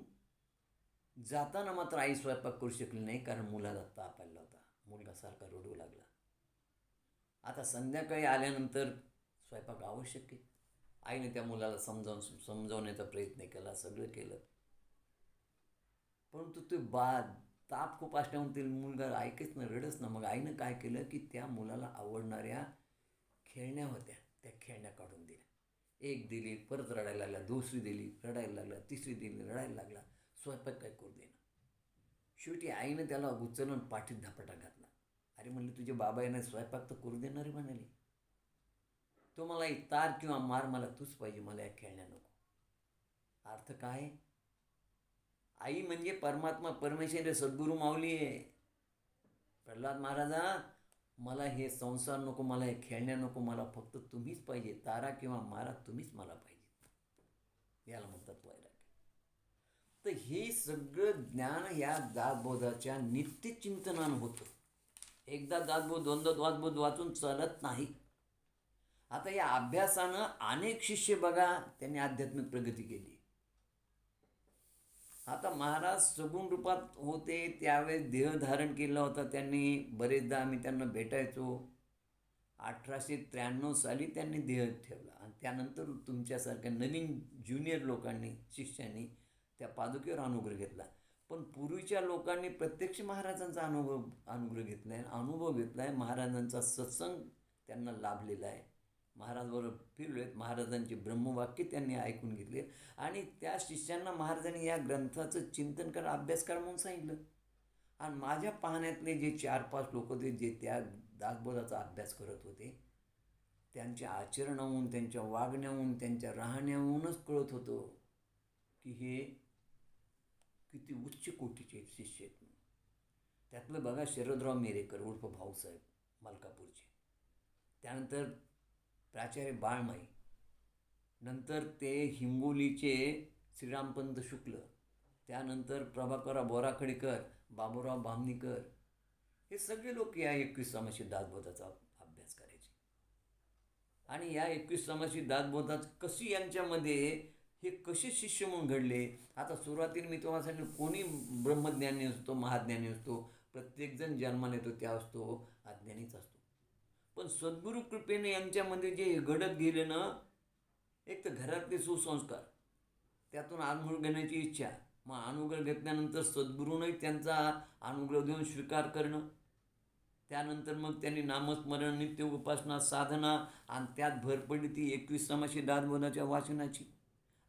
जाताना मात्र आई स्वयंपाक करू शकली नाही, कारण मुलाला ताप आला होता. मुलगा सारखा रडू लागला. आता संध्याकाळी आल्यानंतर स्वयंपाक आवश्यक आहे. आईने त्या मुलाला समजावण्याचा प्रयत्न केला, सगळं केलं, परंतु ते ताप खूप असल्यामुळे ते मुलगा ऐकच ना, रडच ना. मग आईनं काय केलं की त्या मुलाला आवडणाऱ्या खेळण्या होत्या, त्या खेळण्या काढून दिल्या. एक दिली, परत रडायला लागला. दुसरी दिली, रडायला लागला. तिसरी दिली, रडायला लागला. स्वयंपाक काय करू देना. शेवटी आईनं त्याला उचलून पाठीत धपाटा घातला. अरे म्हणले, तुझे बाबा येणार, स्वयंपाक तर करू देणार आहे म्हणाले. तो मला तार किंवा मार, मला तूच पाहिजे, मला या खेळण्या नको. अर्थ काय? आई म्हणजे परमात्मा, परमेश्वर, सद्गुरू माऊली आहे. प्रल्हाद महाराजा, मला हे संसार नको, मला हे खेळण्या नको, मला फक्त तुम्हीच पाहिजे. तारा किंवा मारा, तुम्हीच मला पाहिजे. याला म्हणतात वैराग्य. तर हे सगळं ज्ञान या दासबोधाच्या नित्यचिंतनानं होतं. एकदा दासबोध, दोनदा दासबोध वाचून चालत नाही. आता या अभ्यासानं अनेक शिष्य बघा, त्यांनी आध्यात्मिक प्रगती केली. आता महाराज सगुण रूपात होते त्यावेळेस देह धारण केला होता त्यांनी. बरेचदा आम्ही त्यांना भेटायचो. 1893 साली त्यांनी देह ठेवला आणि त्यानंतर तुमच्यासारख्या नवीन ज्युनियर लोकांनी, शिष्यांनी त्या पादुकेवर अनुग्रह घेतला. पण पूर्वीच्या लोकांनी प्रत्यक्ष महाराजांचा अनुग्रह घेतला आहे, अनुभव घेतला आहे. महाराजांचा सत्संग त्यांना लाभलेला आहे. महाराजांबरोबर फिरले, महाराजांचे ब्रह्मवाक्य त्यांनी ऐकून घेतले आणि त्या शिष्यांना महाराजांनी या ग्रंथाचं चिंतन करा, अभ्यास करा म्हणून सांगितलं. आणि माझ्या पाहण्यातले जे 4-5 लोक होते जे त्या दासबोधाचा अभ्यास करत होते, त्यांच्या आचरणाहून, त्यांच्या वागण्याहून, त्यांच्या राहण्याहूनच कळत होतं की हे किती उच्च कोटीचे शिष्य आहेत. त्यातलं बघा शरदराव मेरेकर उर्फ भाऊसाहेब मलकापूरचे, त्यानंतर प्राचार्य बाळमाई, नंतर ते हिंगोलीचे श्रीरामपंत शुक्ल, त्यानंतर प्रभाकरराव बोराखडीकर, बाबूराव बामणीकर, हे सगळे लोक या 21 समाशी दासबोधाचा अभ्यास करायचे. आणि या 21 समाशी दासबोधात कशी यांच्यामध्ये हे कसे शिष्य म्हणून घडले. आता सुरुवातीला मी तुम्हाला सांगितलं, कोणी ब्रह्मज्ञानी असतो, महाज्ञानी असतो, प्रत्येकजण जन्माला येतो त्या असतो अज्ञानीच असतो. पण सद्गुरू कृपेने यांच्यामध्ये जे घडत गेले ना, एक तर घरातले सुसंस्कार, त्यातून अनुग्रह घेण्याची इच्छा, मग अनुग्रह घेतल्यानंतर सद्गुरूनही त्यांचा अनुग्रह देऊन स्वीकार करणं, त्यानंतर मग त्यांनी नामस्मरण, नित्य उपासना, साधना आणि त्यात भर पडली ती 21 समाशी दासबोधाच्या वाचनाची.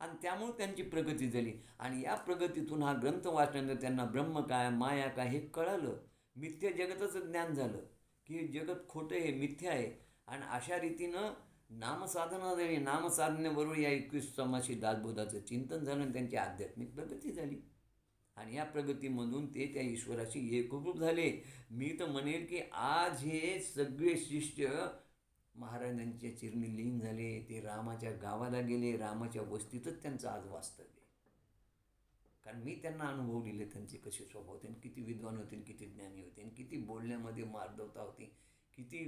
आणि त्यामुळे त्यांची प्रगती झाली. आणि या प्रगतीतून हा ग्रंथ वाचल्यानंतर त्यांना ब्रह्म काय, माया काय हे कळालं. मिथ्या जगताचं ज्ञान झालं की हे जगत खोटं आहे, मिथ्या आहे. आणि अशा रीतीनं नामसाधना झाली. नामसाधनेबरोबर या 21 समाशी दासबोधाचं चिंतन झालं आणि त्यांची आध्यात्मिक प्रगती झाली. आणि या प्रगतीमधून ते त्या ईश्वराशी एकरूप झाले. मी तर म्हणेल की आज हे सगळे शिष्य महाराजांच्या चिरणी लीन झाले. ते रामाच्या गावाला गेले, रामाच्या वस्तीतच त्यांचं आज वास्तव्य. कारण मी त्यांना अनुभव दिले त्यांचे कसे स्वभाव होते, किती विद्वान होते, किती ज्ञानी होते, आणि किती बोलण्यामध्ये मार्दवता होती, किती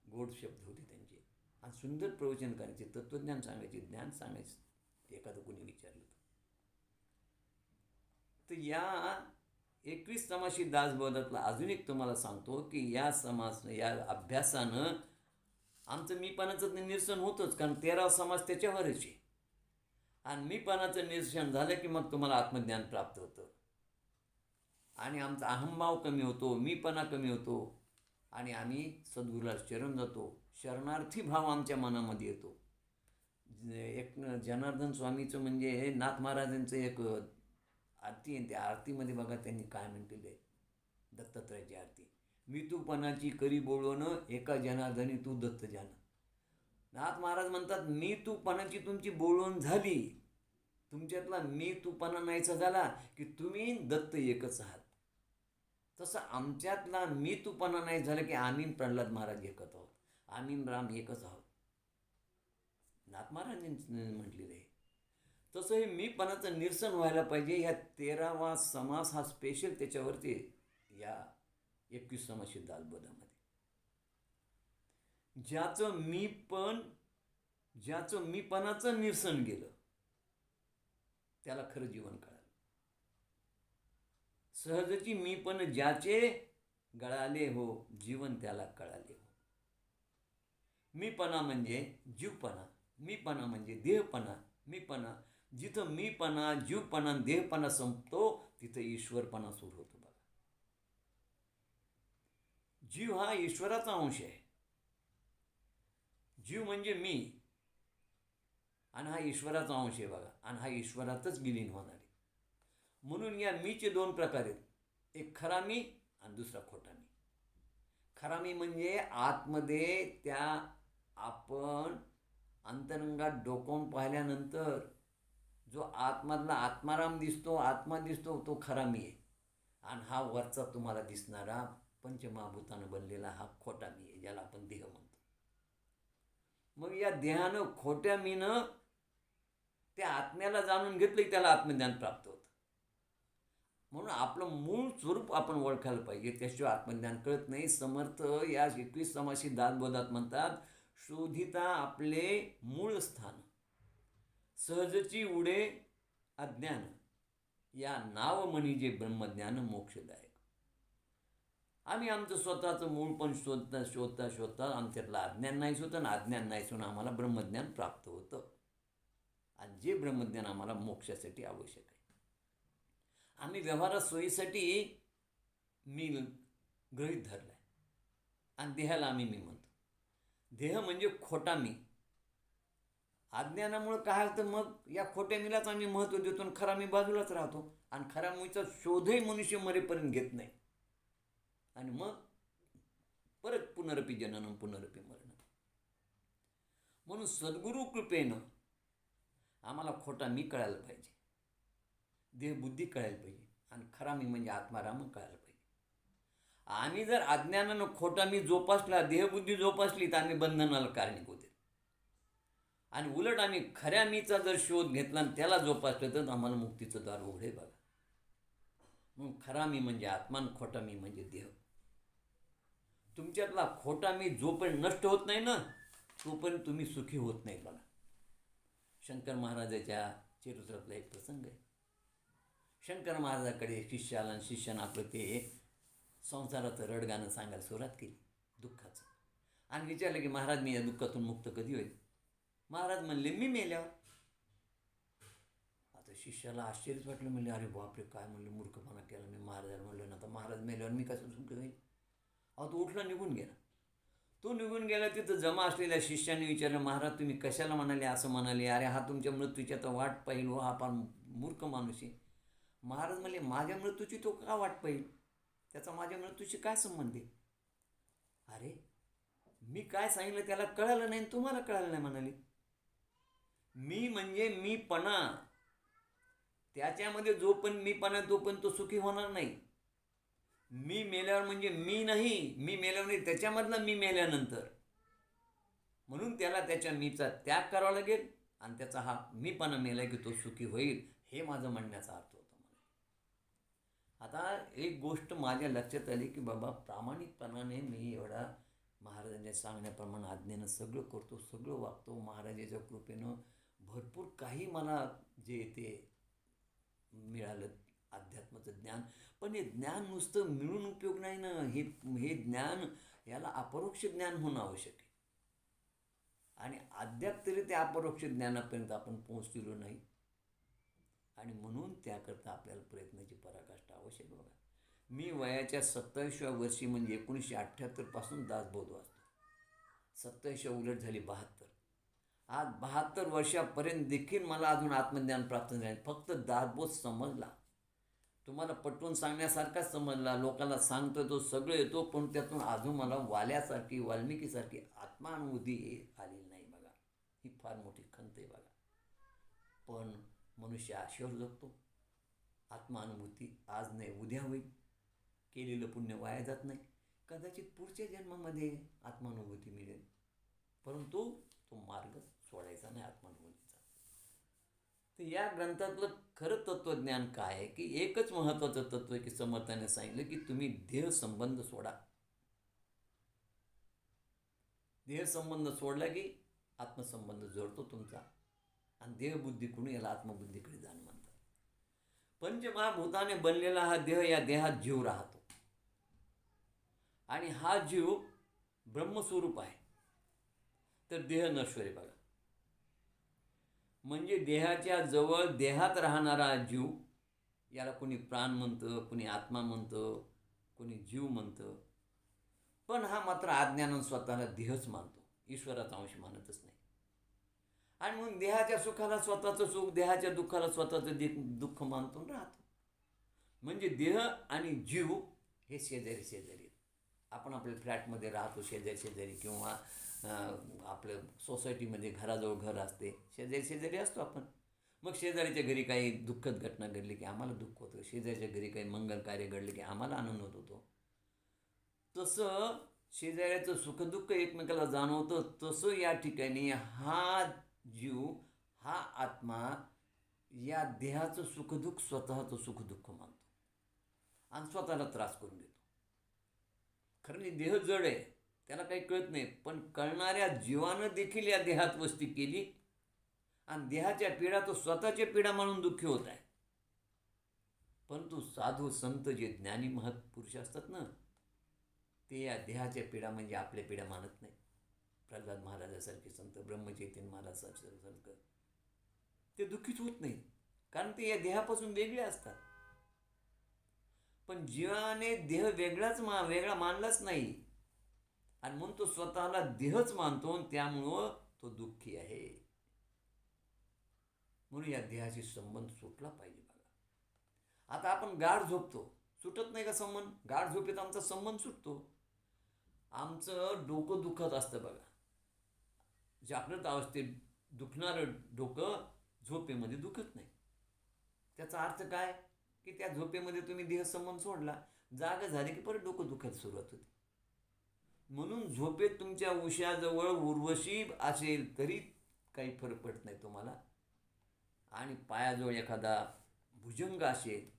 गोड शब्द होते त्यांचे. आणि सुंदर प्रवचन करायचे, तत्त्वज्ञान सांगायचे, ज्ञान सांगायचं एखादं कोणी विचारलं तर. या 21 समाशी दासबोधातला अजून एक तुम्हाला सांगतो की या अभ्यासानं आमचं मीपणाचं निरसन होतंच, कारण 13 समाज त्याच्यावरच आहे. आणि मीपणाचं निरसन झालं की मग तुम्हाला आत्मज्ञान प्राप्त होतं आणि आमचा अहंभाव कमी होतो, मीपणा कमी होतो आणि आम्ही सद्गुरूला शरण जातो. शरणार्थी भाव आमच्या मनामध्ये येतो. एक जनार्दन स्वामीचं म्हणजे नाथ महाराजांचं एक आरती आहे, त्या आरतीमध्ये बघा त्यांनी काय म्हटलेलं आहे, दत्तात्रयाची आरती. मी तूपणाची करी बोलवणं, एका जनार्दनी तू दत्त जाण. नाथ महाराज म्हणतात, मी तूपणाची तुमची बोलवण झाली, तुमच्यातला मी तूपणा नाहीचा झाला की तुम्ही दत्त एकच आहात. तसं आमच्यातला मी तूपणा नाही झालं की आम्ही प्रल्हाद महाराज एकच आहोत, आम्ही राम एकच आहोत. नाथ महाराजांनी म्हटलेलं आहे. तसं हे मीपणाचं निरसन व्हायला पाहिजे. ह्या 13वा समास हा स्पेशल त्याच्यावरती या 21 समाशी दासबोधामध्ये. ज्याचं मीपणाचं निरसन गेलं त्याला खरं जीवन कळालं. सहजची मीपण ज्याचे गळाले हो, जीवन त्याला कळाले हो. मीपणा म्हणजे जीवपणा, मीपणा म्हणजे देहपणा. मीपणा जिथं मीपणा, जीवपणा, देहपणा संपतो तिथं ईश्वरपणा सुरू होतो बघा. जीव हा ईश्वराचा अंश आहे. जीव म्हणजे मी, आणि हा ईश्वराचा अंश आहे बघा, आणि हा ईश्वरातच विलीन होणार आहे. म्हणून या मीचे दोन प्रकार आहेत, एक खरा मी आणि दुसरा खोटा मी. खरा मी म्हणजे आतमध्ये त्या आपण अंतरंगात डोकावून पाहिल्यानंतर जो आतमधला आत्माराम दिसतो, आत्मा दिसतो, तो खरा मी आहे. आणि हा वरचा तुम्हाला दिसणारा पंचमहाभूतानं बनलेला हा खोटा मी आहे, ज्याला आपण देह म्हणतो. मग या देहानं, खोट्या मीनं त्या आत्म्याला जाणून घेतलं, त्याला आत्मज्ञान प्राप्त होतं. म्हणून आपलं मूळ स्वरूप आपण ओळखायला पाहिजे, त्याशिवाय आत्मज्ञान कळत नाही. समर्थ या 21 समाशी दासबोधात म्हणतात, शोधिता आपले मूळ स्थान, सहजची उडे अज्ञान, या नाव म्हणजे ब्रह्मज्ञान मोक्षदायक. आम्ही आमचं स्वतःचं मूळ पण शोधता आमच्यातलं अज्ञान नाहीच होतं, आणि अज्ञान नाहीच होऊन आम्हाला ब्रह्मज्ञान प्राप्त होतं. आणि जे ब्रह्मज्ञान आम्हाला मोक्षासाठी आवश्यक आहे. आम्ही व्यवहारात सोयीसाठी मी गृहीत धरला आहे, आणि देहाला आम्ही मी म्हणतो. देह म्हणजे खोटा मी. अज्ञानामुळं काय होतं, मग या खोट्या मीलाच आम्ही महत्त्व देतो, आणि खरा मी बाजूलाच राहतो, आणि खऱ्या मीचा शोधही मनुष्य मरेपर्यंत घेत नाही. आणि मग परत पुनरपी जननं पुनरपी मरण. म्हणून सद्गुरू कृपेनं आम्हाला खोटा मी कळायला पाहिजे, देहबुद्धी कळायला पाहिजे, आणि खरा मी म्हणजे आत्माराम कळायला पाहिजे. आम्ही जर अज्ञानानं खोटा मी जोपासला, देहबुद्धी जोपासली, तर आम्ही बंधनाला कारणीभूत आहे. आणि उलट आम्ही खऱ्या मीचा जर शोध घेतला आणि त्याला जोपासलं, तर आम्हाला मुक्तीचं द्वार उघडे बघा. म्हणून खरा मी म्हणजे आत्मा, आणि खोटा मी म्हणजे देह. तुमच्यातला खोटा मी जोपर्यंत नष्ट होत नाही ना, तोपर्यंत तुम्ही सुखी होत नाही बघा. शंकर महाराजाच्या चरित्रातला एक प्रसंग आहे. शंकर महाराजाकडे शिष्य आला, आणि शिष्यानं आपलं ते संसाराचं रडगाणं सांगायला सुरुवात केली, दुःखाचं, आणि विचारलं की महाराज, मी या दुःखातून मुक्त कधी होईल? महाराज म्हणले, मी मेल्यावर. आता शिष्याला आश्चर्यच वाटलं, म्हणले अरे बापरे, काय म्हणलं, मूर्खपणा केला मी. महाराजाला म्हणलं ना, आता महाराज मेल्यावर मी कसं सुख होईल? अहो, तो उठला, निघून गेला. तो निघून गेला. तिथं जमा असलेल्या शिष्याने विचारलं, महाराज तुम्ही कशाला म्हणाले असं म्हणाले? अरे हा तुमच्या मृत्यूची आता वाट पाहिल, हा फार मूर्ख माणूस आहे. महाराज म्हणले, माझ्या मृत्यूची तो का वाट पाहिल? त्याचा माझ्या मृत्यूशी काय संबंध आहे? अरे मी काय सांगितलं त्याला कळालं नाही, तुम्हाला कळालं नाही म्हणाले. मी म्हणजे मीपणा, त्याच्यामध्ये जो पण मीपणा तो पण तो सुखी होणार नाही. मी मेल्यावर म्हणजे मी नाही, मी मेल्यावर नाही, त्याच्यामधला मी मेल्यानंतर. म्हणून त्याला त्याच्या मीचा त्याग करावा लागेल, आणि त्याचा हा मीपणा मेला की तो सुखी होईल, हे माझं म्हणण्याचा अर्थ होता मला. आता एक गोष्ट माझ्या लक्षात आली की बाबा, प्रामाणिकपणाने मी एवढा महाराजांच्या सांगण्याप्रमाणे आज्ञेनं सगळं करतो, सगळं वागतो. महाराजाच्या कृपेनं भरपूर काही मला जे ते मिळालं, अध्यात्माचं ज्ञान. पण हे ज्ञान नुसतं मिळून उपयोग नाही ना, हे ज्ञान, याला अपरोक्ष ज्ञान होणं आवश्यक आहे. आणि अद्याप तरी त्या अपरोक्ष ज्ञानापर्यंत आपण पोहोचलेलो नाही, आणि म्हणून त्याकरता आपल्याला प्रयत्नाची पराकाष्ठा आवश्यक बघा. मी वयाच्या 27व्या वर्षी म्हणजे 1978 दासबोध वाचतो. 27 उलट झाली 72. आज 72 वर्षापर्यंत देखील मला अजून आत्मज्ञान प्राप्त झाले. फक्त दासबोध समजला, तुम्हाला पटवून सांगण्यासारखाच समजला, लोकांना सांगतो तो सगळं येतो, पण त्यातून अजून मला वाल्यासारखी, वाल्मिकीसारखी आत्मानुभूती आलेली नाही बघा. ही फार मोठी खंत आहे बघा. पण मनुष्य आशेवर जगतो. आत्मानुभूती आज नाही उद्या होईल. केलेलं पुण्य वाया जात नाही. कदाचित पुढच्या जन्मामध्ये आत्मानुभूती मिळेल, परंतु तो मार्ग सोडायचा नाही आत्मानुभूतीचा. तर या ग्रंथातलं खरं तत्त्वज्ञान काय आहे की एकच महत्त्वाचं तत्त्व आहे की समर्थाने सांगितलं की तुम्ही देह संबंध सोडा. देह संबंध सोडला की आत्मसंबंध जोडतो तुमचा, आणि देहबुद्धीकडून याला आत्मबुद्धीकडे जाणं म्हणतात. पंचमहाभूताने बनलेला हा देह, या देहात जीव राहतो, आणि हा जीव ब्रह्मस्वरूप आहे. तर देह नश्वर आहे बघा. म्हणजे देहाच्या जवळ देहात राहणारा जीव, याला कोणी प्राण म्हणतं, कोणी आत्मा म्हणतं, कोणी जीव म्हणतं. पण हा मात्र अज्ञानानं स्वतःला देहच मानतो, ईश्वराचा अंश मानतच नाही. आणि मग देहाच्या सुखाला स्वतःचं सुख, देहाच्या दुःखाला स्वतःचं दुःख मानतो आणि राहतो. म्हणजे देह आणि जीव हे शेजारी शेजारी आहेत. आपण आपल्या फ्लॅटमध्ये राहतो शेजारी शेजारी, किंवा आपल्या सोसायटीमध्ये घराजवळ घर असते, शेजारी शेजारी असतो आपण. मग शेजारीच्या घरी काही दुःखद घटना घडली की आम्हाला दुःख होतं, शेजारीच्या घरी काही मंगल कार्य घडले की आम्हाला आनंद होत होतो. तसं शेजाऱ्याचं सुखदुःख एकमेकाला जाणवतं. तसं या ठिकाणी हा जीव, हा आत्मा या देहाचं सुखदुःख स्वतःचं सुखदुःख मानतो आणि स्वतःला त्रास करून घेतो. खरं देह जड आहे, त्याला काही कळत नाही, पण कळणाऱ्या जीवानं देखील या देहात वस्ती केली आणि देहाच्या पीडा तो स्वतःच्या पीडा म्हणून दुःखी होत आहे. परंतु साधू संत जे ज्ञानी महत्पुरुष असतात ना, ते या देहाच्या पीडा म्हणजे आपल्या पीडा मानत नाही. प्रल्हाद महाराजासारखे संत, ब्रह्मचैतन्य महाराजासारखं ते दुःखीच होत नाहीत, कारण ते या देहापासून वेगळे असतात. पण जीवाने देह वेगळा मानलाच नाही आणि म्हणून तो स्वतःला देहच मानतो, त्यामुळं तो दुःखी आहे. म्हणून या देहाशी संबंध सुटला पाहिजे. बघा, आता आपण गाढ झोपतो, सुटत नाही का संबंध? गाढ झोपेत आमचा संबंध सुटतो. आमचं डोकं दुखत असतं बघा, जागृत अवस्थेत दुखणारं डोकं झोपेमध्ये दुखत नाही. त्याचा अर्थ काय की त्या झोपेमध्ये तुम्ही देहसंबंध सोडला, जागा झाली की परत डोकं दुखायला सुरुवात होती. म्हणून झोपेत तुमच्या उशाजवळ उर्वशी असेल तरी काही फरक पडत नाही तुम्हाला, आणि पायाजवळ एखादा भुजंग असेल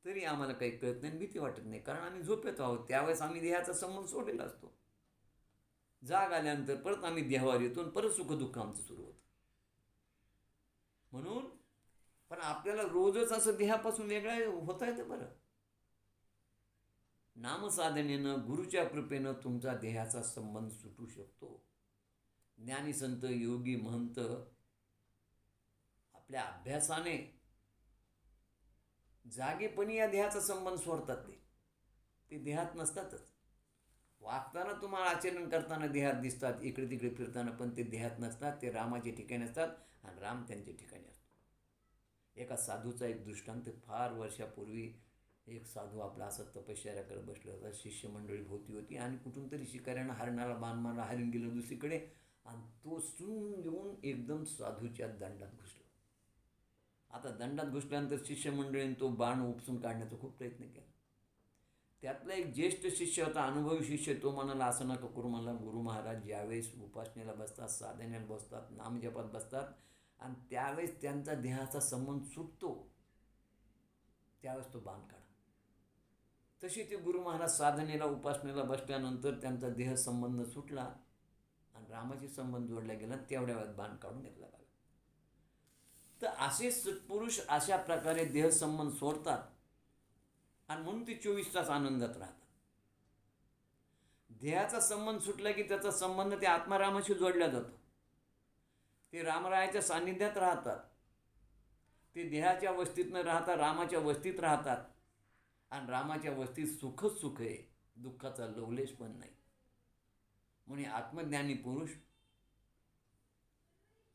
तरी आम्हाला काही कळत नाही, भीती वाटत नाही, कारण आम्ही झोपेत आहोत. त्यावेळेस आम्ही देहाचा संबंध सोडलेला असतो. जाग आल्यानंतर परत आम्ही देहावर येतो आणि परत सुखदुःख आमचं सुरू होतं. म्हणून पण आपल्याला रोजच असं देहापासून वेगळं होता येतं. बरं, नामसाधनेनं, गुरुच्या कृपेनं तुमचा देहाचा संबंध सुटू शकतो. ज्ञानी संत, योगी, महंत आपल्या अभ्यासाने जागेपणी या देहाचा संबंध सोडतात. ते देहात नसतातच. वागताना तुम्हाला आचरण करताना देहात दिसतात, इकडे तिकडे फिरताना, पण ते देहात नसतात. ते रामाच्या ठिकाणी असतात आणि राम त्यांच्या ठिकाणी असतो. एका साधूचा एक दृष्टांत, फार वर्षापूर्वी एक साधू आपला असं तपश्चर्या करत बसला होता. शिष्यमंडळी भोवती होती आणि कुठून तरी शिकाऱ्यानं हरणाला बाण मारला, हरण गेलं दुसरीकडे आणि तो सून घेऊन एकदम साधूच्या दंडात घुसला. आता दंडात घुसल्यानंतर शिष्यमंडळीने तो बाण उपसून काढण्याचा खूप प्रयत्न केला. त्यातला एक ज्येष्ठ शिष्य होता, अनुभवी शिष्य, तो म्हणाला असं नका करू. मला गुरु महाराज ज्यावेळेस उपासनेला बसतात, साधनेला बसतात, नामजपात बसतात आणि त्यावेळेस त्यांचा देहाचा संबंध सुटतो, त्यावेळेस तो बाण काढा. तशी ते गुरु महाराज साधनेला उपासनेला बसल्यानंतर त्यांचा देह संबंध सुटला आणि रामाशी संबंध जोडला गेला, तेवढ्या वेळात बाण काढून घेतला. तर असे सत्पुरुष अशा प्रकारे देहसंबंध सोडतात आणि म्हणून ते 24 तास आनंदात राहतात. देहाचा संबंध सुटला की त्याचा संबंध त्या आत्मारामाशी जोडला जातो. ते रामरायाच्या सान्निध्यात राहतात. ते देहाच्या वस्तीत न राहता रामाच्या वस्तीत राहतात आणि रामाच्या वस्तीत सुखच सुख आहे, दुःखाचा लवलेश पण नाही. म्हणून आत्मज्ञानी पुरुष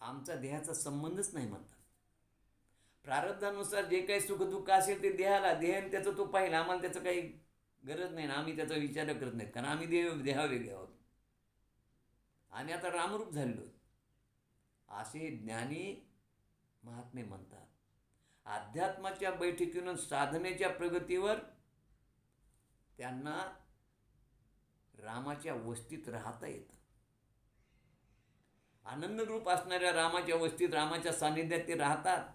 आमचा देहाचा संबंधच नाही म्हणतात. प्रारब्धानुसार जे काही सुखदुःख असेल ते देहाला, देहाने त्याचं तो पाहिलं, आम्हाला त्याचं काही गरज नाही ना, आम्ही त्याचा विचार करत नाहीत, कारण आम्ही देहा वेगळे आहोत. आम्ही आता रामरूप झालेलो असे ज्ञानी महात्मे म्हणतात. अध्यात्माच्या बैठकीनं साधनेच्या प्रगतीवर त्यांना रामाच्या वस्तीत राहता येतं. आनंदरूप असणाऱ्या रामाच्या वस्तीत, रामाच्या सान्निध्यात ते राहतात,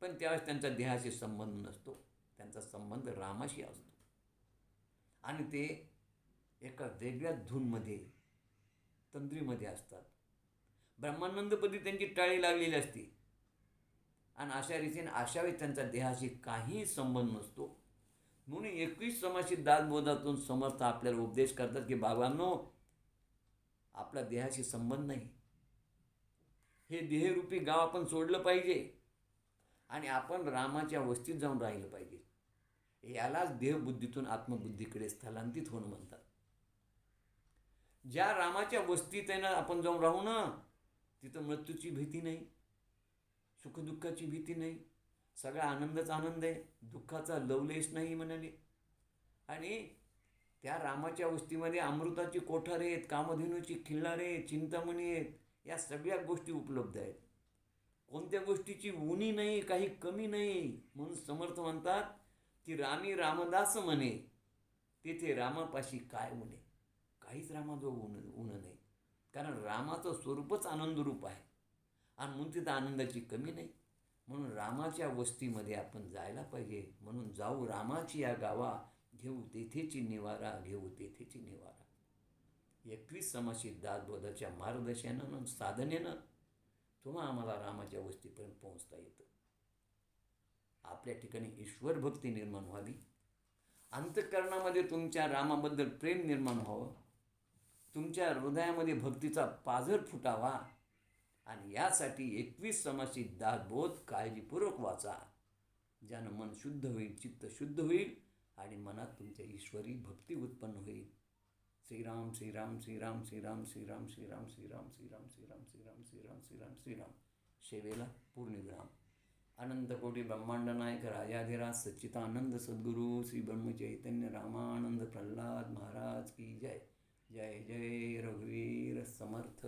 पण त्यावेळेस त्यांचा देहाशी संबंध नसतो, त्यांचा संबंध रामाशी असतो आणि ते एका वेगळ्या धूनमध्ये, तंद्रीमध्ये असतात. ब्रह्मानंदपदी त्यांची टाळी लागलेली असते आणि अशा रीतीने अशावेळी त्यांचा देहाशी काहीही संबंध नसतो. म्हणून 21 समासित दासबोधातून समर्थ आपल्याला उपदेश करतात की बाबांनो, आपला देहाशी संबंध नाही, हे देहरूपी गाव आपण सोडलं पाहिजे आणि आपण रामाच्या वस्तीत जाऊन राहिलं पाहिजे. यालाच देहबुद्धीतून आत्मबुद्धीकडे स्थलांतरित होणं म्हणतात. ज्या रामाच्या वस्तीत आहे ना आपण जाऊन राहू ना, तिथं मृत्यूची भीती नाही, सुखदुःखाची भीती नाही, सगळा आनंदच आनंद आहे, दुःखाचा लवलेश नाही म्हणाले. आणि त्या रामाच्या वस्तीमध्ये अमृताची कोठारे आहेत, कामधेनूची खिल्लारे, चिंतामणी आहेत, या सगळ्या गोष्टी उपलब्ध आहेत. कोणत्या गोष्टीची उणी नाही, काही कमी नाही. म्हणून समर्थ म्हणतात की रामी रामदास म्हणे, तेथे रामापाशी काय उणे. काहीच रामाजवळ उण नाही, कारण रामाचं स्वरूपच आनंदरूप आहे आणि म्हणून तिथं आनंदाची कमी नाही. म्हणून रामाच्या वस्तीमध्ये आपण जायला पाहिजे. म्हणून जाऊ रामाची या गावा, घेऊ तेथेची निवारा, घेऊ तेथेची निवारा. 21 समासित दासबोधाच्या मार्गदर्शनानं साधनेनं तुम्हा आम्हाला रामाच्या वस्तीपर्यंत पोहोचता येतं. आपल्या ठिकाणी ईश्वर भक्ती निर्माण व्हावी, अंतःकरणामध्ये तुमच्या रामाबद्दल प्रेम निर्माण व्हावं, तुमच्या हृदयामध्ये भक्तीचा पाझर फुटावा. आणि यासाठी 21 समासित दासबोध काळजीपूर्वक वाचा. ज्यानं मन शुद्ध होईल, चित्त शुद्ध होईल आणि मनात तुमच्या ईश्वरी भक्ती उत्पन्न होईल. श्रीराम श्रीराम श्रीराम श्रीराम श्रीराम श्रीराम श्रीराम श्रीराम श्रीराम श्रीराम श्रीराम श्रीराम श्रीराम. सेवेला पूर्णविराम. अनंत कोटी ब्रह्मांड नायक राजाधिराज सच्चिदानंद सद्गुरू श्री ब्रह्मचैतन्य रामानंद प्रल्हाद महाराज की जय. जय जय रघुवीर समर्थ.